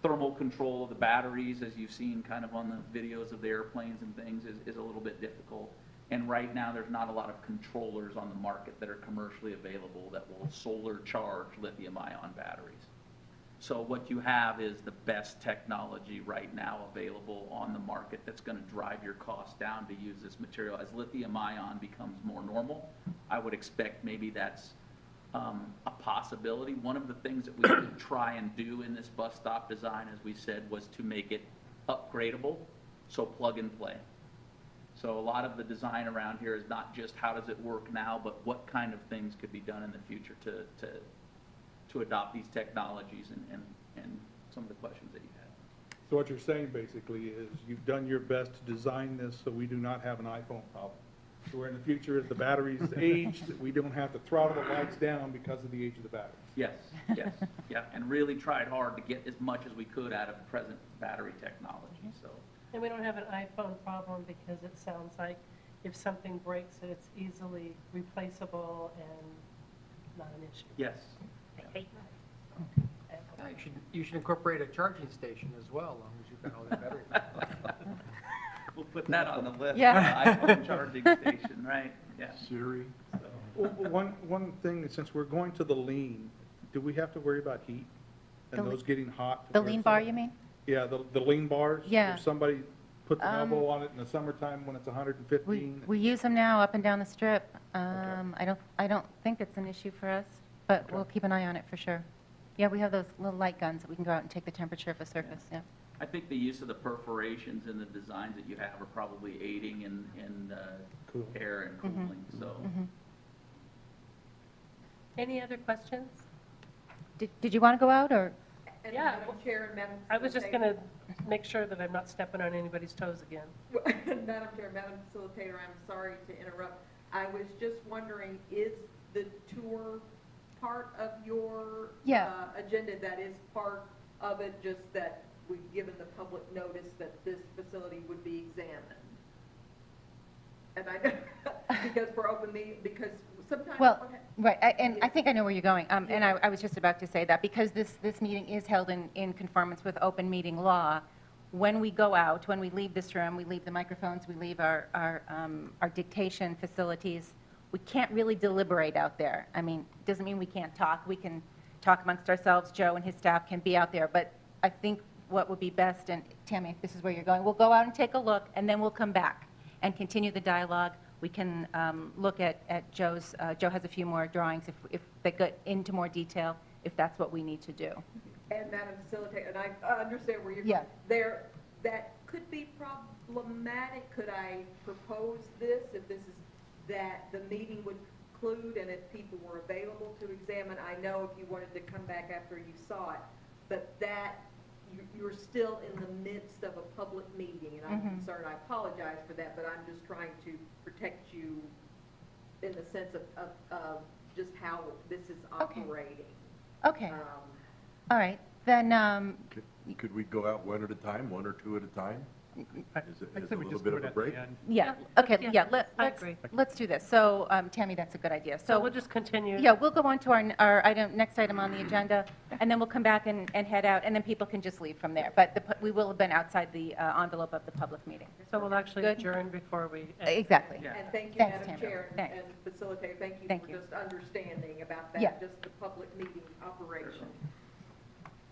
Thermal control of the batteries, as you've seen kind of on the videos of the airplanes and things, is a little bit difficult. And right now there's not a lot of controllers on the market that are commercially available that will solar charge lithium-ion batteries. So what you have is the best technology right now available on the market that's going to drive your costs down to use this material. As lithium-ion becomes more normal, I would expect maybe that's a possibility. One of the things that we could try and do in this bus stop design, as we said, was to make it upgradable, so plug and play. So a lot of the design around here is not just how does it work now, but what kind of things could be done in the future to adopt these technologies and some of the questions that you had. So what you're saying basically is you've done your best to design this so we do not have an iPhone problem. So where in the future, as the batteries age, that we don't have to throttle the lights down because of the age of the batteries. Yes, yes, yeah, and really tried hard to get as much as we could out of present battery technology, so. And we don't have an iPhone problem because it sounds like if something breaks, that it's easily replaceable and not an issue. Yes. I hate You should incorporate a charging station as well, as long as you've got all that battery. We'll put that on the list. Yeah. iPhone charging station, right, yeah. Siri? Well, one thing, since we're going to the lean, do we have to worry about heat The and le- those getting hot? to The where lean some- bar, you mean? Yeah, the lean bars? Yeah. If somebody puts an Um, elbow on it in the summertime when it's 115? We use them now up and down the strip. I don't think it's an issue for us, but we'll keep an eye on it for sure. Yeah, we have those little light guns that we can go out and take the temperature of a surface, yeah. I think the use of the perforations in the designs that you have are probably aiding in Cool. air and cooling, so. Mhm. Any other questions? Did you want to go out, or? And Yeah, Madam well, Chair and Madam. I was just going to make sure that I'm not stepping on anybody's toes again. Madam Chair, Madam Facilitator, I'm sorry to interrupt. I was just wondering, is the tour part of your Yeah. agenda? That is part of it, just that we've given the public notice that this facility would be examined? And I know, because for open meeting, because sometimes. Well, right, and I think I know where you're going. And I was just about to say that, because this meeting is held in conformance with open meeting law, when we go out, when we leave this room, we leave the microphones, we leave our dictation facilities, we can't really deliberate out there. I mean, it doesn't mean we can't talk. We can talk amongst ourselves. Joe and his staff can be out there. But I think what would be best, and Tammy, if this is where you're going, we'll go out and take a look, and then we'll come back and continue the dialogue. We can look at Joe's, Joe has a few more drawings if they get into more detail, if that's what we need to do. And Madam Facilitator, and I understand where you're. Yeah. There, that could be problematic. Could I propose this, if this is, that the meeting would conclude and if people were available to examine? I know if you wanted to come back after you saw it, but that, you're still in the midst of a public meeting, and I'm concerned. I apologize for that, but I'm just trying to protect you in the sense of just how this is operating. Okay, all right, then, Could we go out one at a time, one or two at a time? Is it Like I is said, a we little just bit do of it a at the break? end. yeah, Yeah, okay, yeah, yeah, I agree. let's do this. So, Tammy, that's a good idea. So we'll just continue. Yeah, we'll go on to our item, next item on the agenda, and then we'll come back and head out, and then people can just leave from there. But we will have been outside the envelope of the public meeting. So we'll actually Good. adjourn before we. Exactly. Yeah. And thank you, Thanks, Madam Tamara. Chair Thanks. and Facilitator, thank you Thank for you. just understanding about Yeah. that, just the public meeting operation.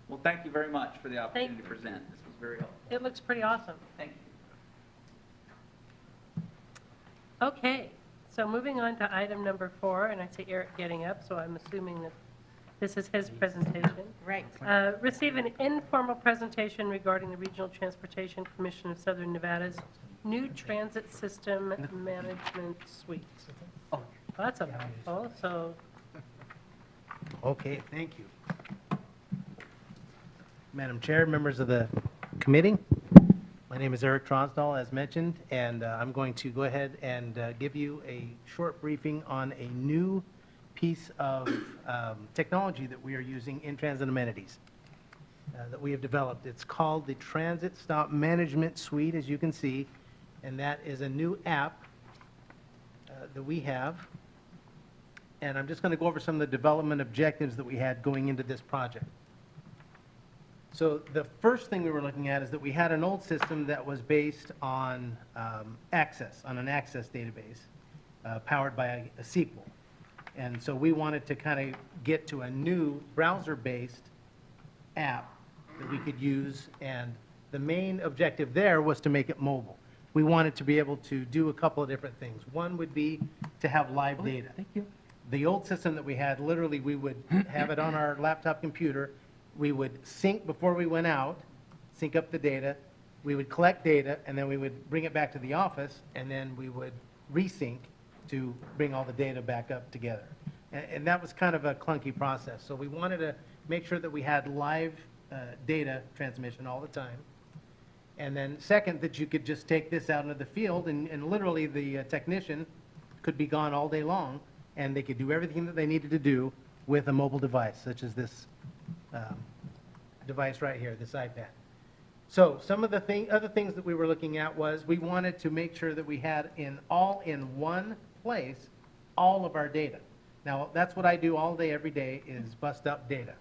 Well, thank you very much for the opportunity to present. This was very helpful. It looks pretty awesome. Thank you. Okay, so moving on to item number 4, and I see Eric getting up, so I'm assuming that this is his presentation. Right. Receive an informal presentation regarding the Regional Transportation Commission of Southern Nevada's new transit system management suite. Well, that's a mouthful, so Okay, thank you. Madam Chair, members of the committee, my name is Eric Tronsdal, as mentioned, and I'm going to go ahead and give you a short briefing on a new piece of technology that we are using in transit amenities that we have developed. It's called the Transit Stop Management Suite, as you can see, and that is a new app that we have. And I'm just going to go over some of the development objectives that we had going into this project. So the first thing we were looking at is that we had an old system that was based on access, on an access database, powered by a SQL. And so we wanted to kind of get to a new browser-based app that we could use, and the main objective there was to make it mobile. We wanted to be able to do a couple of different things. One would be to have live data. Thank you. The old system that we had, literally, we would have it on our laptop computer. We would sync before we went out, sync up the data. We would collect data, and then we would bring it back to the office, and then we would resync to bring all the data back up together. And that was kind of a clunky process. So we wanted to make sure that we had live data transmission all the time. And then second, that you could just take this out into the field and literally the technician could be gone all day long and they could do everything that they needed to do with a mobile device, such as this device right here, this iPad. So some of the other things that we were looking at was we wanted to make sure that we had all in one place all of our data. Now, that's what I do all day, every day, is bust up data.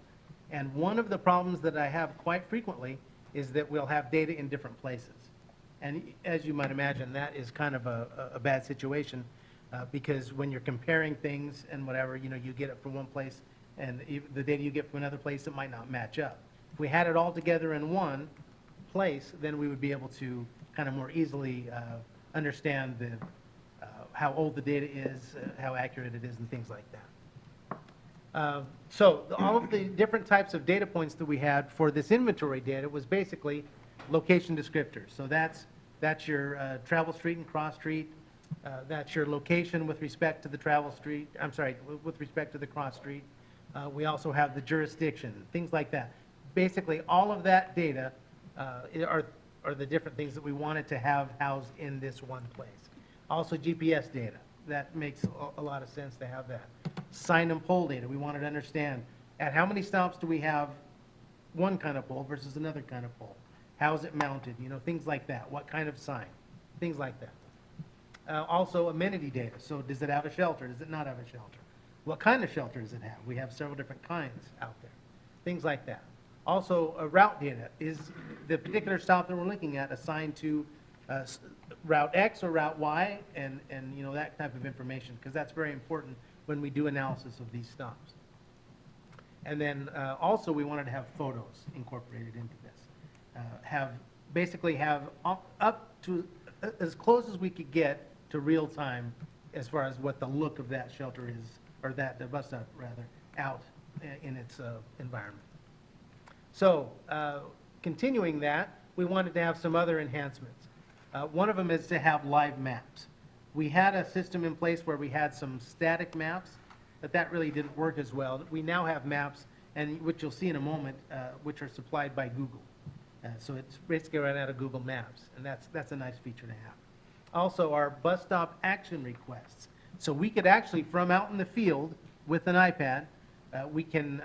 And one of the problems that I have quite frequently is that we'll have data in different places. And as you might imagine, that is kind of a bad situation because when you're comparing things and whatever, you get it from one place and the data you get from another place, it might not match up. If we had it all together in one place, then we would be able to kind of more easily understand how old the data is, how accurate it is, and things like that. So all of the different types of data points that we had for this inventory data was basically location descriptors. So that's your travel street and cross street. That's your location with respect to the travel street. I'm sorry, with respect to the cross street. We also have the jurisdiction, things like that. Basically, all of that data are the different things that we wanted to have housed in this one place. Also GPS data. That makes a lot of sense to have that. Sign and pole data. We wanted to understand at how many stops do we have one kind of pole versus another kind of pole? How is it mounted? Things like that. What kind of sign? Things like that. Also amenity data. So does it have a shelter? Does it not have a shelter? What kind of shelter does it have? We have several different kinds out there. Things like that. Also, route data. Is the particular stop that we're looking at assigned to Route X or Route Y, and that type of information, because that's very important when we do analysis of these stops. And then also we wanted to have photos incorporated into this. Basically have up to as close as we could get to real time as far as what the look of that shelter is, or the bus stop rather, out in its environment. So continuing that, we wanted to have some other enhancements. One of them is to have live maps. We had a system in place where we had some static maps, but that really didn't work as well. We now have maps, and which you'll see in a moment, which are supplied by Google. So it's basically right out of Google Maps, and that's a nice feature to have. Also, our bus stop action requests. So we could actually, from out in the field with an iPad, we can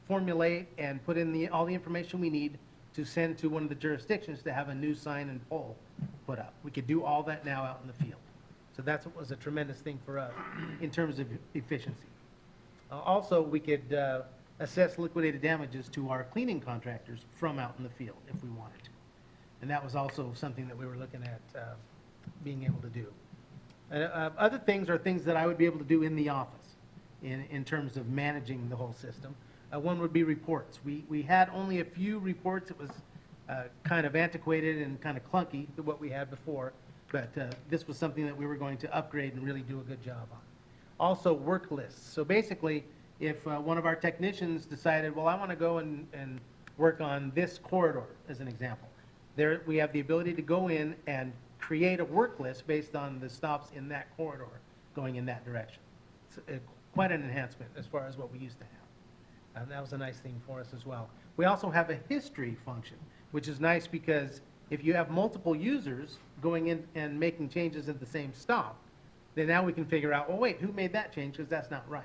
formulate and put in all the information we need to send to one of the jurisdictions to have a new sign and pole put up. We could do all that now out in the field. So that's what was a tremendous thing for us in terms of efficiency. Also, we could assess liquidated damages to our cleaning contractors from out in the field if we wanted to. And that was also something that we were looking at being able to do. Other things are things that I would be able to do in the office in terms of managing the whole system. One would be reports. We had only a few reports. It was kind of antiquated and kind of clunky to what we had before, but this was something that we were going to upgrade and really do a good job on. Also, work lists. So basically, if one of our technicians decided, well, I want to go and work on this corridor, as an example, there we have the ability to go in and create a work list based on the stops in that corridor going in that direction. It's quite an enhancement as far as what we used to have. And that was a nice thing for us as well. We also have a history function, which is nice because if you have multiple users going in and making changes at the same stop, then now we can figure out, well, wait, who made that change? Because that's not right.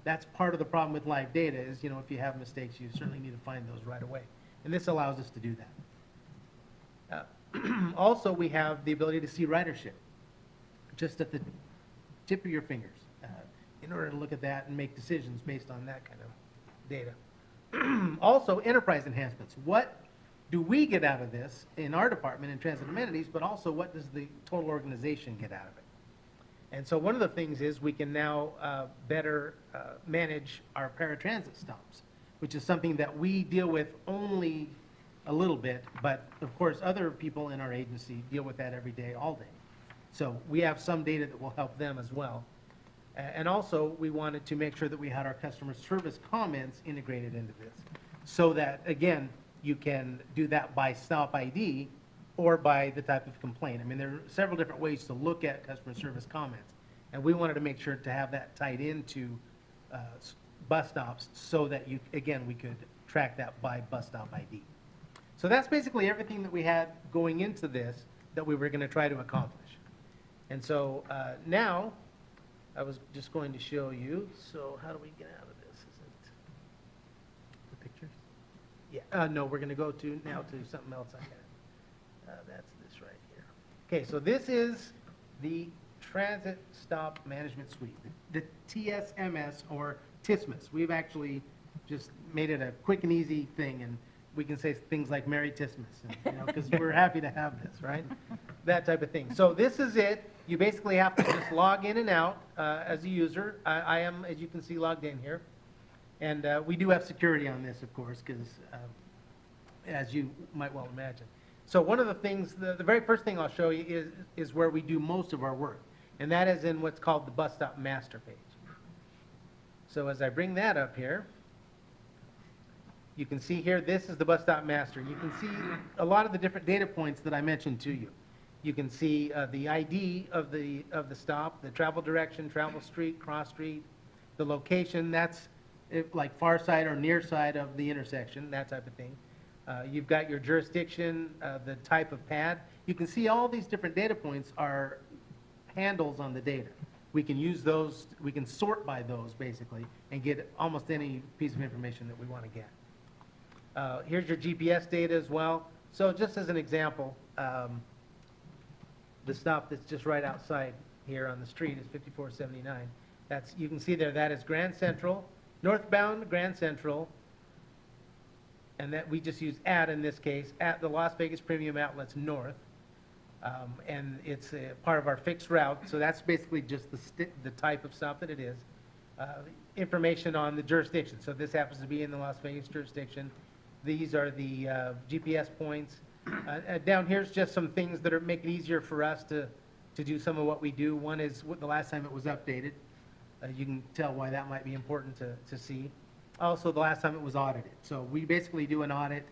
That's part of the problem with live data is, if you have mistakes, you certainly need to find those right away. And this allows us to do that. Also, we have the ability to see ridership just at the tip of your fingers in order to look at that and make decisions based on that kind of data. Also, enterprise enhancements. What do we get out of this in our department in transit amenities, but also what does the total organization get out of it? And so one of the things is we can now better manage our paratransit stops, which is something that we deal with only a little bit, but of course other people in our agency deal with that every day, all day. So we have some data that will help them as well. And also we wanted to make sure that we had our customer service comments integrated into this so that, again, you can do that by stop ID or by the type of complaint. I mean, there are several different ways to look at customer service comments. And we wanted to make sure to have that tied into bus stops so that we could track that by bus stop ID. So that's basically everything that we had going into this that we were going to try to accomplish. And so now, I was just going to show you, so how do we get out of this? Is it the pictures? Yeah, no, we're going to go to now to something else I had. That's this right here. Okay, so this is the Transit Stop Management Suite, the TSMS or TISMS. We've actually just made it a quick and easy thing, and we can say things like Merry Tismas, because we're happy to have this, right? That type of thing. So this is it. You basically have to just log in and out as a user. I am, as you can see, logged in here. And we do have security on this, of course, because as you might well imagine. So one of the things, the very first thing I'll show you is where we do most of our work. And that is in what's called the Bus Stop Master page. So as I bring that up here, you can see here, this is the Bus Stop Master. You can see a lot of the different data points that I mentioned to you. You can see the ID of the stop, the travel direction, travel street, cross street, the location, that's like far side or near side of the intersection, that type of thing. You've got your jurisdiction, the type of pad. You can see all these different data points are handles on the data. We can use those, we can sort by those basically and get almost any piece of information that we want to get. Here's your GPS data as well. So just as an example, the stop that's just right outside here on the street is 5479. That's, you can see there, that is Grand Central, northbound Grand Central, and that we just use at in this case, at the Las Vegas Premium Outlets North. And it's a part of our fixed route, so that's basically just the type of stop that it is. Information on the jurisdiction, so this happens to be in the Las Vegas jurisdiction. These are the GPS points. Down here's just some things that make it easier for us to do some of what we do. One is the last time it was updated. You can tell why that might be important to see. Also, the last time it was audited. So we basically do an audit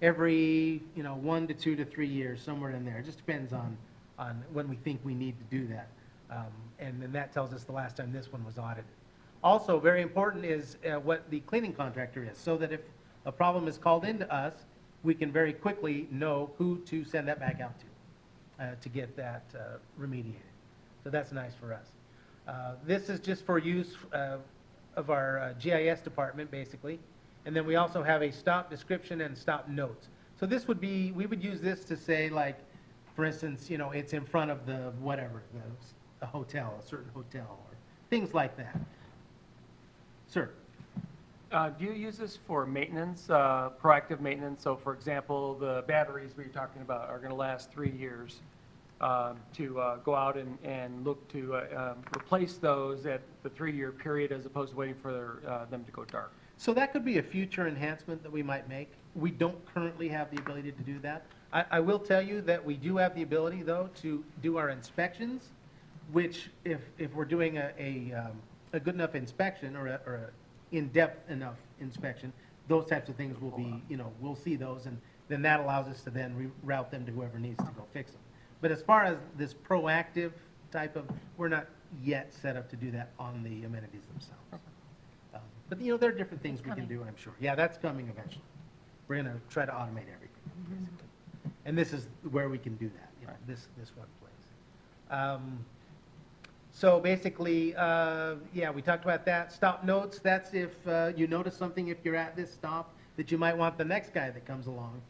every 1 to 2 to 3 years, somewhere in there. It just depends on when we think we need to do that. And then that tells us the last time this one was audited. Also, very important is what the cleaning contractor is, so that if a problem is called into us, we can very quickly know who to send that back out to get that remediated. So that's nice for us. This is just for use of our GIS department, basically. And then we also have a stop description and stop notes. So this would be, we would use this to say, like, for instance, it's in front of the whatever, a hotel, a certain hotel, or things like that. Sir? Do you use this for maintenance, proactive maintenance? So for example, the batteries we were talking about are going to last 3 years. To go out and look to replace those at the 3-year period as opposed to waiting for them to go dark. So that could be a future enhancement that we might make. We don't currently have the ability to do that. I will tell you that we do have the ability, though, to do our inspections, which if we're doing a good enough inspection or a in-depth enough inspection, those types of things will be, we'll see those, and then that allows us to then reroute them to whoever needs to go fix them. But as far as this proactive type of, we're not yet set up to do that on the amenities themselves. But, there are different things we can do, I'm sure. Yeah, that's coming eventually. We're going to try to automate everything, basically. And this is where we can do that, this one place. So basically, yeah, we talked about that. Stop notes, that's if you notice something, if you're at this stop, that you might want the next guy that comes along,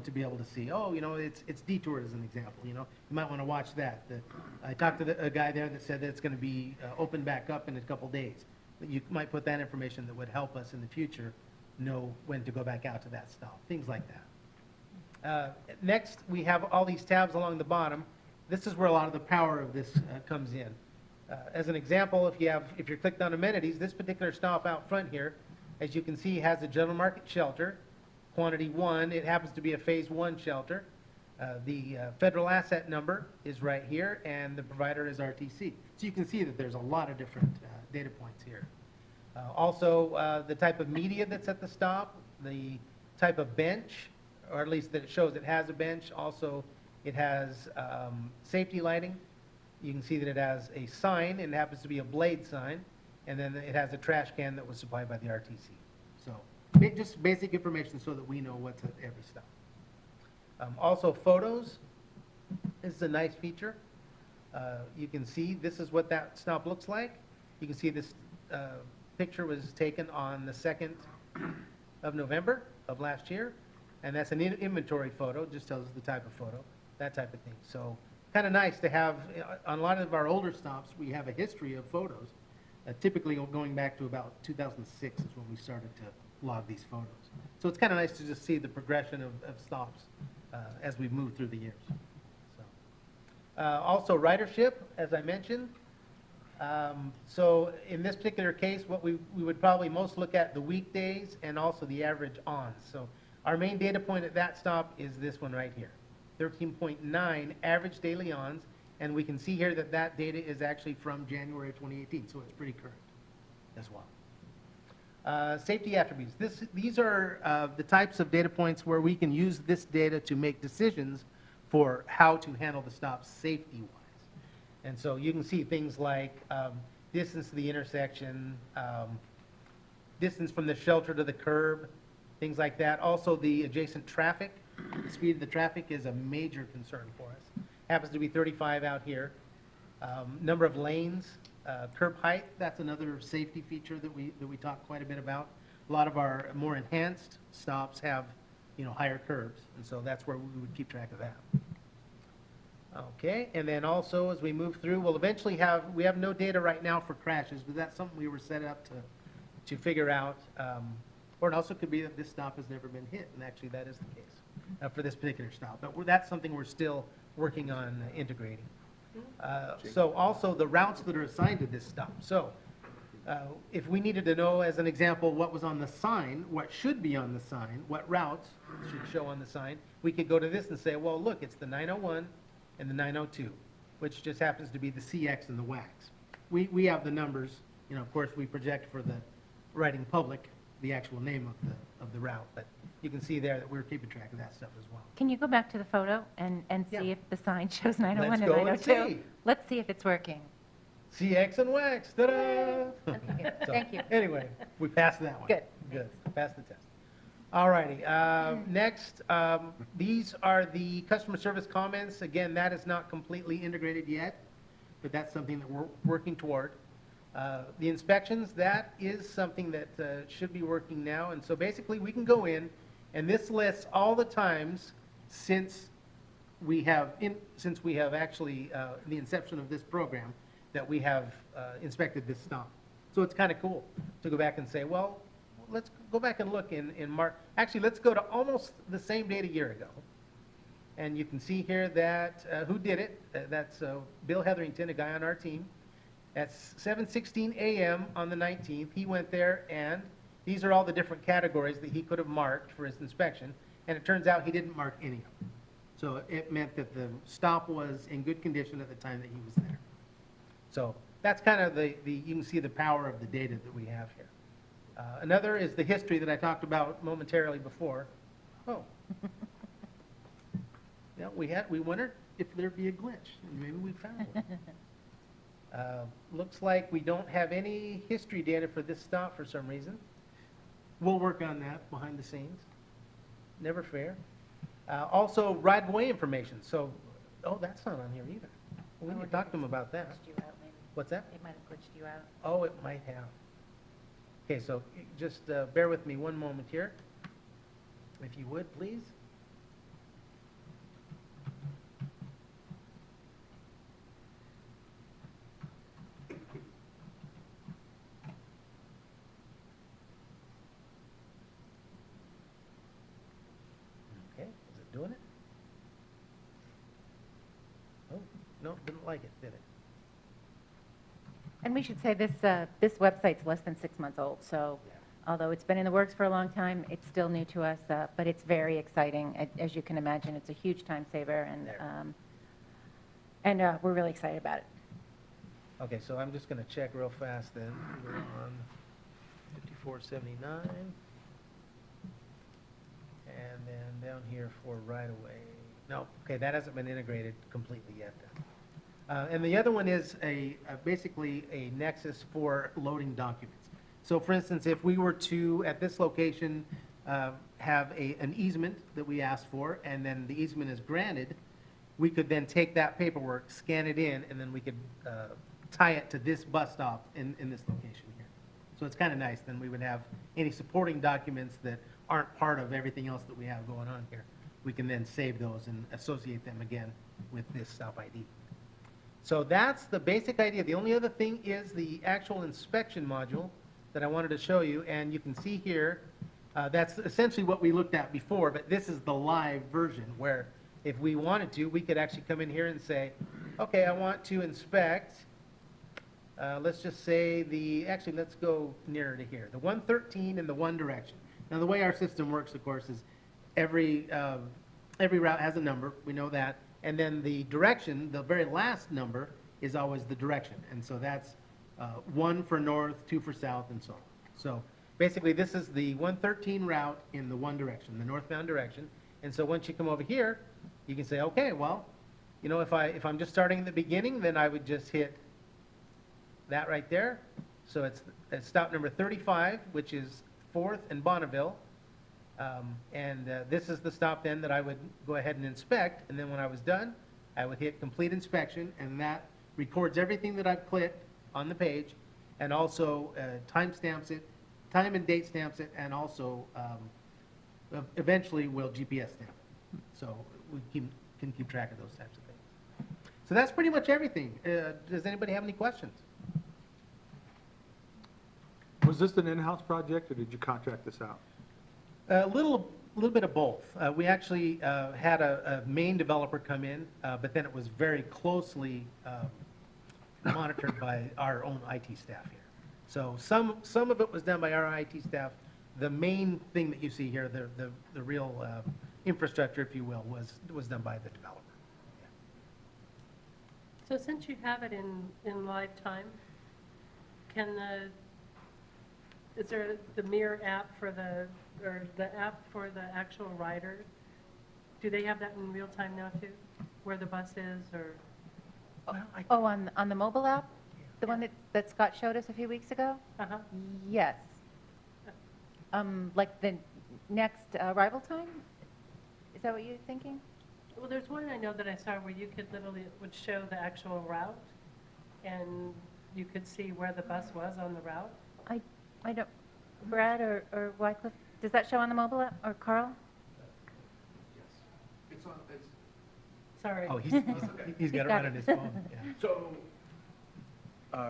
to be able to see, oh, it's detour as an example, you might want to watch that. I talked to a guy there that said that it's going to be open back up in a couple days. You might put that information that would help us in the future know when to go back out to that stop, things like that. Next, we have all these tabs along the bottom. This is where a lot of the power of this comes in. As an example, if you're clicked on amenities, this particular stop out front here, as you can see, has a general market shelter, quantity 1. It happens to be a phase 1 shelter. The federal asset number is right here, and the provider is RTC. So you can see that there's a lot of different data points here. Also, the type of media that's at the stop, the type of bench, or at least that it shows it has a bench. Also, it has safety lighting. You can see that it has a sign, and it happens to be a blade sign, and then it has a trash can that was supplied by the RTC. So just basic information so that we know what's at every stop. Also, photos is a nice feature. You can see, this is what that stop looks like. You can see this picture was taken on the 2nd of November of last year, and that's an inventory photo, just tells us the type of photo, that type of thing. So kind of nice to have, on a lot of our older stops, we have a history of photos, typically going back to about 2006 is when we started to log these photos. So it's kind of nice to just see the progression of stops as we move through the years. So, also ridership, as I mentioned. So in this particular case, what we would probably most look at the weekdays and also the average ons. So our main data point at that stop is this one right here, 13.9 average daily ons, and we can see here that that data is actually from January of 2018, so it's pretty current as well. Safety attributes. These are the types of data points where we can use this data to make decisions for how to handle the stop safety-wise. And so you can see things like distance to the intersection, distance from the shelter to the curb, things like that. Also, the adjacent traffic, the speed of the traffic is a major concern for us. Happens to be 35 out here. Number of lanes, curb height, that's another safety feature that we talk quite a bit about. A lot of our more enhanced stops have, higher curbs, and so that's where we would keep track of that. Okay, and then also as we move through, we'll eventually we have no data right now for crashes, but that's something we were set up to figure out. Or it also could be that this stop has never been hit, and actually that is the case for this particular stop. But that's something we're still working on integrating. So also the routes that are assigned to this stop. So if we needed to know, as an example, what was on the sign, what should be on the sign, what routes should show on the sign, we could go to this and say, well, look, it's the 901 and the 902, which just happens to be the CX and the WAX. We have the numbers, of course, we project for the writing public the actual name of the route, but you can see there that we're keeping track of that stuff as well. Can you go back to the photo and Yeah. see if the sign shows 901 Let's and go and 902? see. Let's see if it's working. CX and WAX, ta-da! Okay, So, thank you. Anyway, we passed that one. Good. Good, passed the test. All righty, next, these are the customer service comments. Again, that is not completely integrated yet, but that's something that we're working toward. The inspections, that is something that should be working now, and so basically we can go in, and this lists all the times since we have actually, the inception of this program, that we have inspected this stop. So it's kind of cool to go back and say, well, let's go back and look in March. Actually, let's go to almost the same date a year ago. And you can see here that, who did it? That's Bill Hetherington, a guy on our team. At 7:16 a.m. on the 19th, he went there, and these are all the different categories that he could have marked for his inspection, and it turns out he didn't mark any of them. So it meant that the stop was in good condition at the time that he was there. So that's kind of you can see the power of the data that we have here. Another is the history that I talked about momentarily before. Oh. Yeah, we wondered if there'd be a glitch, and maybe we found one. Looks like we don't have any history data for this stop for some reason. We'll work on that behind the scenes. Never fair. Also, right-of-way information. So, that's not on here either. We need to talk to them about that. Glitched you out, maybe. What's that? It might have glitched you out. Oh, it might have. Okay, so just bear with me one moment here, if you would, please. Okay, is it doing it? Oh, no, didn't like it, did it? And we should say this website's less than 6 months old, so although it's been in the works for a long time, it's still new to us, but it's very exciting. As you can imagine, it's a huge time saver, and we're really excited about it. Okay, so I'm just going to check real fast then. We're on 5479. And then down here for right-of-way. No, okay, that hasn't been integrated completely yet then. And the other one is basically a nexus for loading documents. So for instance, if we were to, at this location, have an easement that we ask for, and then the easement is granted, we could then take that paperwork, scan it in, and then we could tie it to this bus stop in this location here. So it's kind of nice. Then we would have any supporting documents that aren't part of everything else that we have going on here. We can then save those and associate them again with this stop ID. So that's the basic idea. The only other thing is the actual inspection module that I wanted to show you, and you can see here, that's essentially what we looked at before, but this is the live version, where if we wanted to, we could actually come in here and say, okay, I want to inspect, let's just say actually, let's go nearer to here, the 113 in the one direction. Now, the way our system works, of course, is every route has a number, we know that, and then the direction, the very last number, is always the direction. And so that's 1 for north, 2 for south, and so on. So basically, this is the 113 route in the one direction, the northbound direction. And so once you come over here, you can say, okay, well, you know, if I'm just starting in the beginning, then I would just hit that right there. So it's stop number 35, which is 4th and Bonneville. This is the stop then that I would go ahead and inspect, and then when I was done, I would hit complete inspection, and that records everything that I've clicked on the page, and also time and date stamps it, and also eventually will GPS stamp it. So we can keep track of those types of things. So that's pretty much everything. Does anybody have any questions? Was this an in-house project, or did you contract this out? A little bit of both. We actually had a main developer come in, but then it was very closely monitored by our own IT staff here. So some of it was done by our IT staff. The main thing that you see here, the real infrastructure, if you will, was done by the developer. So since you have it in live time, is there the Mir app or the app for the actual rider? Do they have that in real time now too? Where the bus is, or? Oh, on the mobile app? The one that Scott showed us a few weeks ago? Uh-huh. Yes. Like the next arrival time? Is that what you're thinking? Well, there's one I know that I saw where you could literally, it would show the actual route, and you could see where the bus was on the route. I don't, Brad or Wycliffe, does that show on the mobile app, or Carl? Sorry. Oh, he's got it right on his phone. Yeah. So,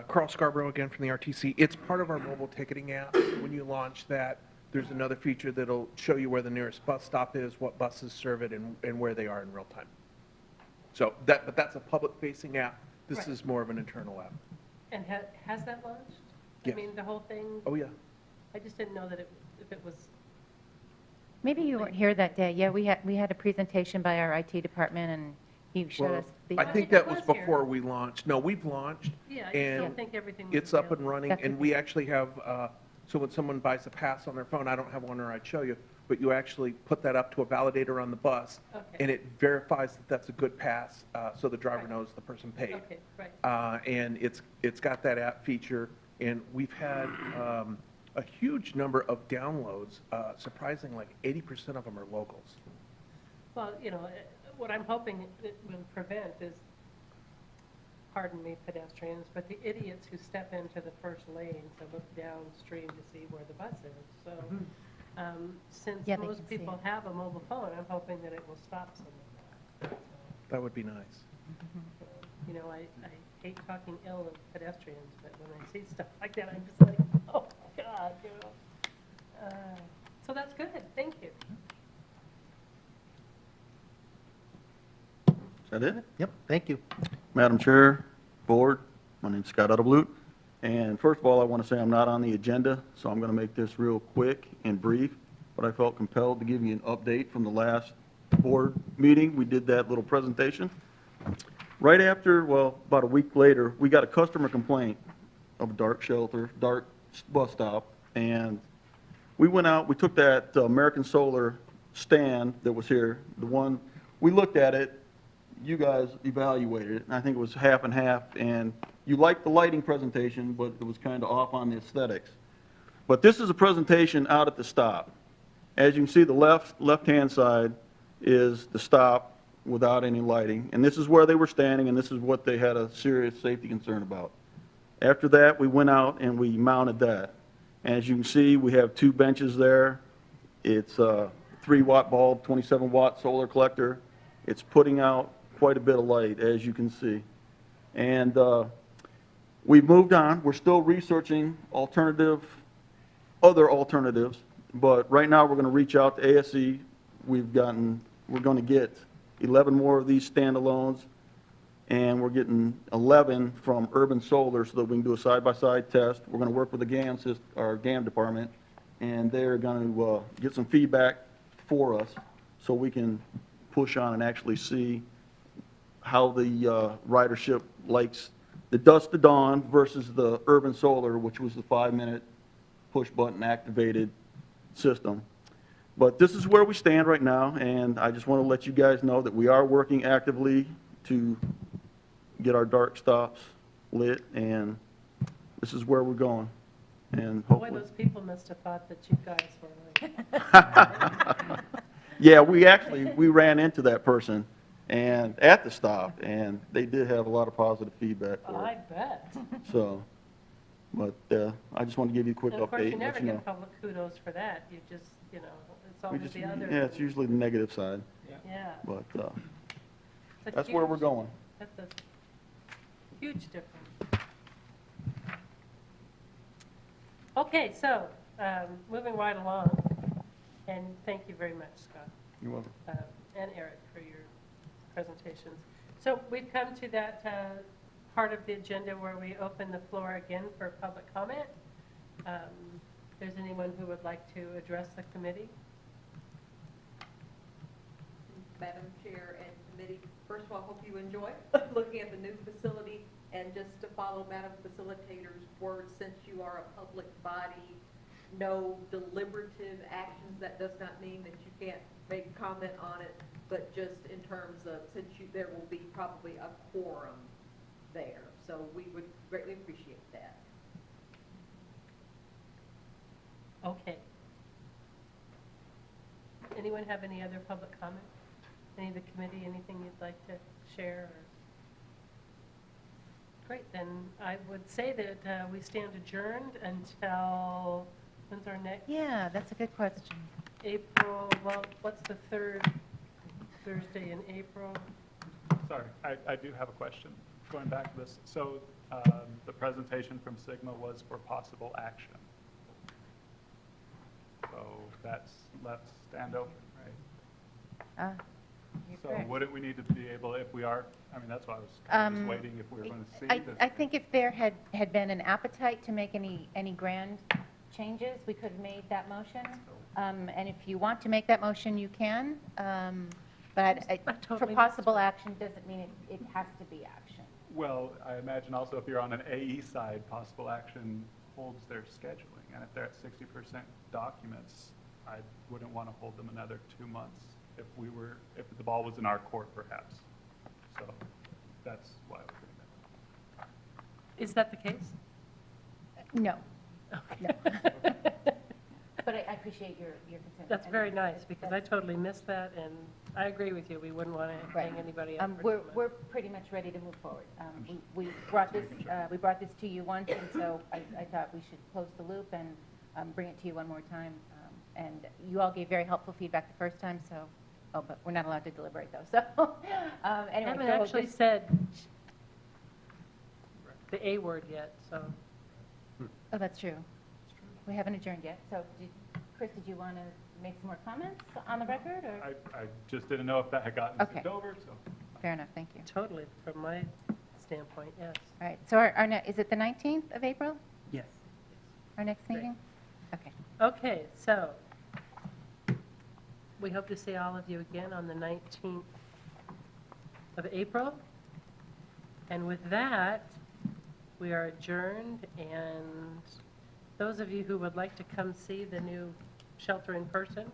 Carl Scarborough again from the RTC. It's part of our mobile ticketing app. When you launch that, there's another feature that'll show you where the nearest bus stop is, what buses serve it, and where they are in real time. So but that's a public-facing app. This Right. is more of an internal app. And has that launched? Yes. I mean, the whole thing? Oh, yeah. I just didn't know that if it was, Maybe you weren't here that day. Yeah, we had a presentation by our IT department, and he showed Well, us the. I think it that was was here. before we launched. No, we've launched. yeah, I just And don't think everything was It's up and available. running, That's and okay. we actually have, so when someone buys a pass on their phone, I don't have one, or I'd show you, but you actually put that up to a validator on the bus, Okay. and it verifies that that's a good pass, so the driver Right. knows the person paid. Okay, right. And it's got that app feature, and we've had a huge number of downloads, surprising, like 80% of them are locals. Well, you know, what I'm hoping it will prevent is, pardon me, pedestrians, but the idiots who step into the first lane to look downstream to see where the bus is. So, since Yeah, they most can see people it. have a mobile phone, I'm hoping that it will stop some of that. That would be nice. You know, I hate talking ill of pedestrians, but when I see stuff like that, I'm just like, oh, God, you know. So that's good, thank you. Is that it? Yep, thank you. Madam Chair, Board, my name's Scott Utteblut, and first of all, I want to say I'm not on the agenda, so I'm going to make this real quick and brief, but I felt compelled to give you an update from the last board meeting. We did that little presentation. Right after, well, about a week later, we got a customer complaint of a dark shelter, dark bus stop, and we went out, we took that American Solar stand that was here, the one, we looked at it, you guys evaluated it, and I think it was half and half, and you liked the lighting presentation, but it was kind of off on the aesthetics. But this is a presentation out at the stop. As you can see, the left-hand side is the stop without any lighting, and this is where they were standing, and this is what they had a serious safety concern about. After that, we went out and we mounted that. As you can see, we have 2 benches there. It's a 3-watt bulb, 27-watt solar collector. It's putting out quite a bit of light, as you can see. And we've moved on. We're still researching other alternatives, but right now we're going to reach out to ASE. We're going to get 11 more of these standalones, and we're getting 11 from Urban Solar so that we can do a side-by-side test. We're going to work with the our GAM department, and they're going to get some feedback for us so we can push on and actually see how the ridership likes the dusk to dawn versus the Urban Solar, which was the 5-minute push-button activated system. But this is where we stand right now, and I just want to let you guys know that we are working actively to get our dark stops lit, and this is where we're going. And Boy, hopefully, those people must have thought that you guys were like, yeah, we ran into that person and at the stop, and they did have a lot of positive feedback oh, for I it. bet. So, but I just want to give you a quick And of course, update. you and never let you know. get public kudos for that. You just, you know, it's We always just, the other. yeah, it's usually the negative side, Yeah. but It's a that's where we're huge- going. That's a huge difference. Okay, so, moving right along, and thank you very much, Scott. You're welcome. And Eric for your presentations. So we've come to that part of the agenda where we open the floor again for public comment. If there's anyone who would like to address the committee? Madam Chair and committee, first of all, hope you enjoy looking at the new facility. And just to follow Madam Facilitator's words, since you are a public body, no deliberative actions. That does not mean that you can't make comment on it, but just in terms of, since there will be probably a quorum there. So we would greatly appreciate that. Okay. Anyone have any other public comment? Any of the committee, anything you'd like to share? Or? Great, then I would say that we stand adjourned until, when's our next? Yeah, that's a good question. April, well, what's the third Thursday in April? Sorry, I do have a question. Going back to this, so the presentation from Sigma was for possible action. So that's left stand open, right? You're So correct. wouldn't we need to be able, if we are, I mean, that's why I was kind of just waiting if we were going to see this. I think if there had been an appetite to make any grand changes, we could have made that motion. And if you want to make that motion, you can. But I for totally possible action doesn't mean it has to be action. Well, I imagine also if you're on an AE side, possible action holds their scheduling. And if they're at 60% documents, I wouldn't want to hold them another 2 months if the ball was in our court perhaps. So that's why I was doing that. Is that the case? No. Okay. But I appreciate your concern. That's very nice, because I totally missed that, and I agree with you. We wouldn't want to hang anybody up for 2 months. We're pretty much ready to move forward. We brought this to you once, and so I thought we should close the loop and bring it to you one more time. And you all gave very helpful feedback the first time, so, but we're not allowed to deliberate though, so. I Anyway, haven't so actually this- said the A word yet, so. Oh, that's true. We haven't adjourned yet, so Chris, did you want to make some more comments on the record, or? I just didn't know if that had gotten Okay. skipped over, so. Fair enough, thank you. Totally, from my standpoint, yes. All right, so is it the 19th of April, Yes. our next meeting? Okay. Okay, so we hope to see all of you again on the 19th of April. And with that, we are adjourned, and those of you who would like to come see the new shelter in person,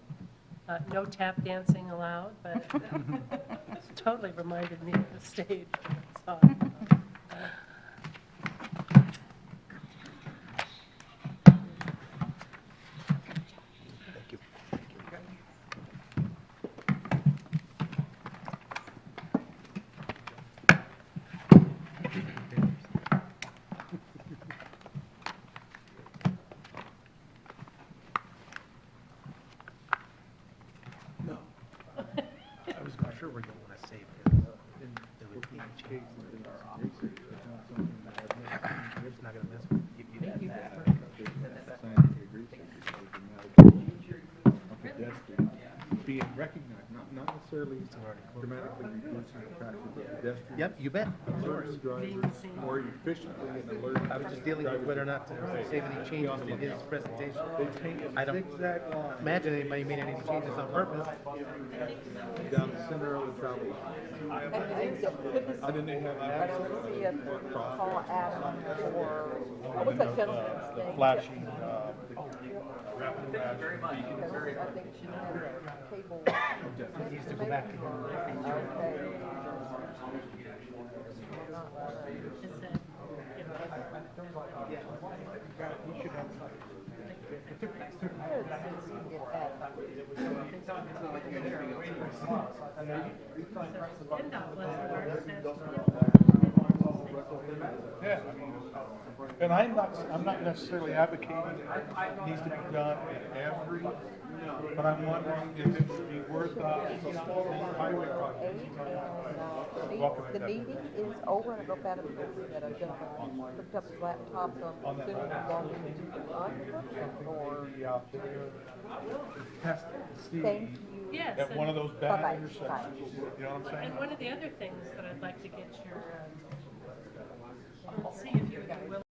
no tap dancing allowed, but it totally reminded me of the stage when I saw it. Thank you. sure we don't want to save his. There would be a change. It's not going to mess with you. Being recognized, not necessarily dramatically reducing the traffic, but pedestrians. Yep, you bet. Learning drivers more efficiently and alerting. I was just dealing with whether or not to save any changes to his presentation. They paint I a don't zigzag line imagine anybody made any changes on purpose. down the center of the travel lane. And then they have. I don't see it, call Adam or, what was that gentleman's name? Flashing, Thank you very much. I think she had a cable. He needs to go back to him. Okay. Is it, you know, PennDOT wasn't our Yeah, and I'm not necessarily advocating it needs to be done in every, but I'm wondering if it would be worth highway projects. The meeting is over, and I go back to that a gentleman picked up his laptop on Zoom and logged into the conference, or, Test to see thank you. Yes, at one of those Bye-bye. bad intersections, you know what I'm saying? and one of the other things that I'd like to get your, see if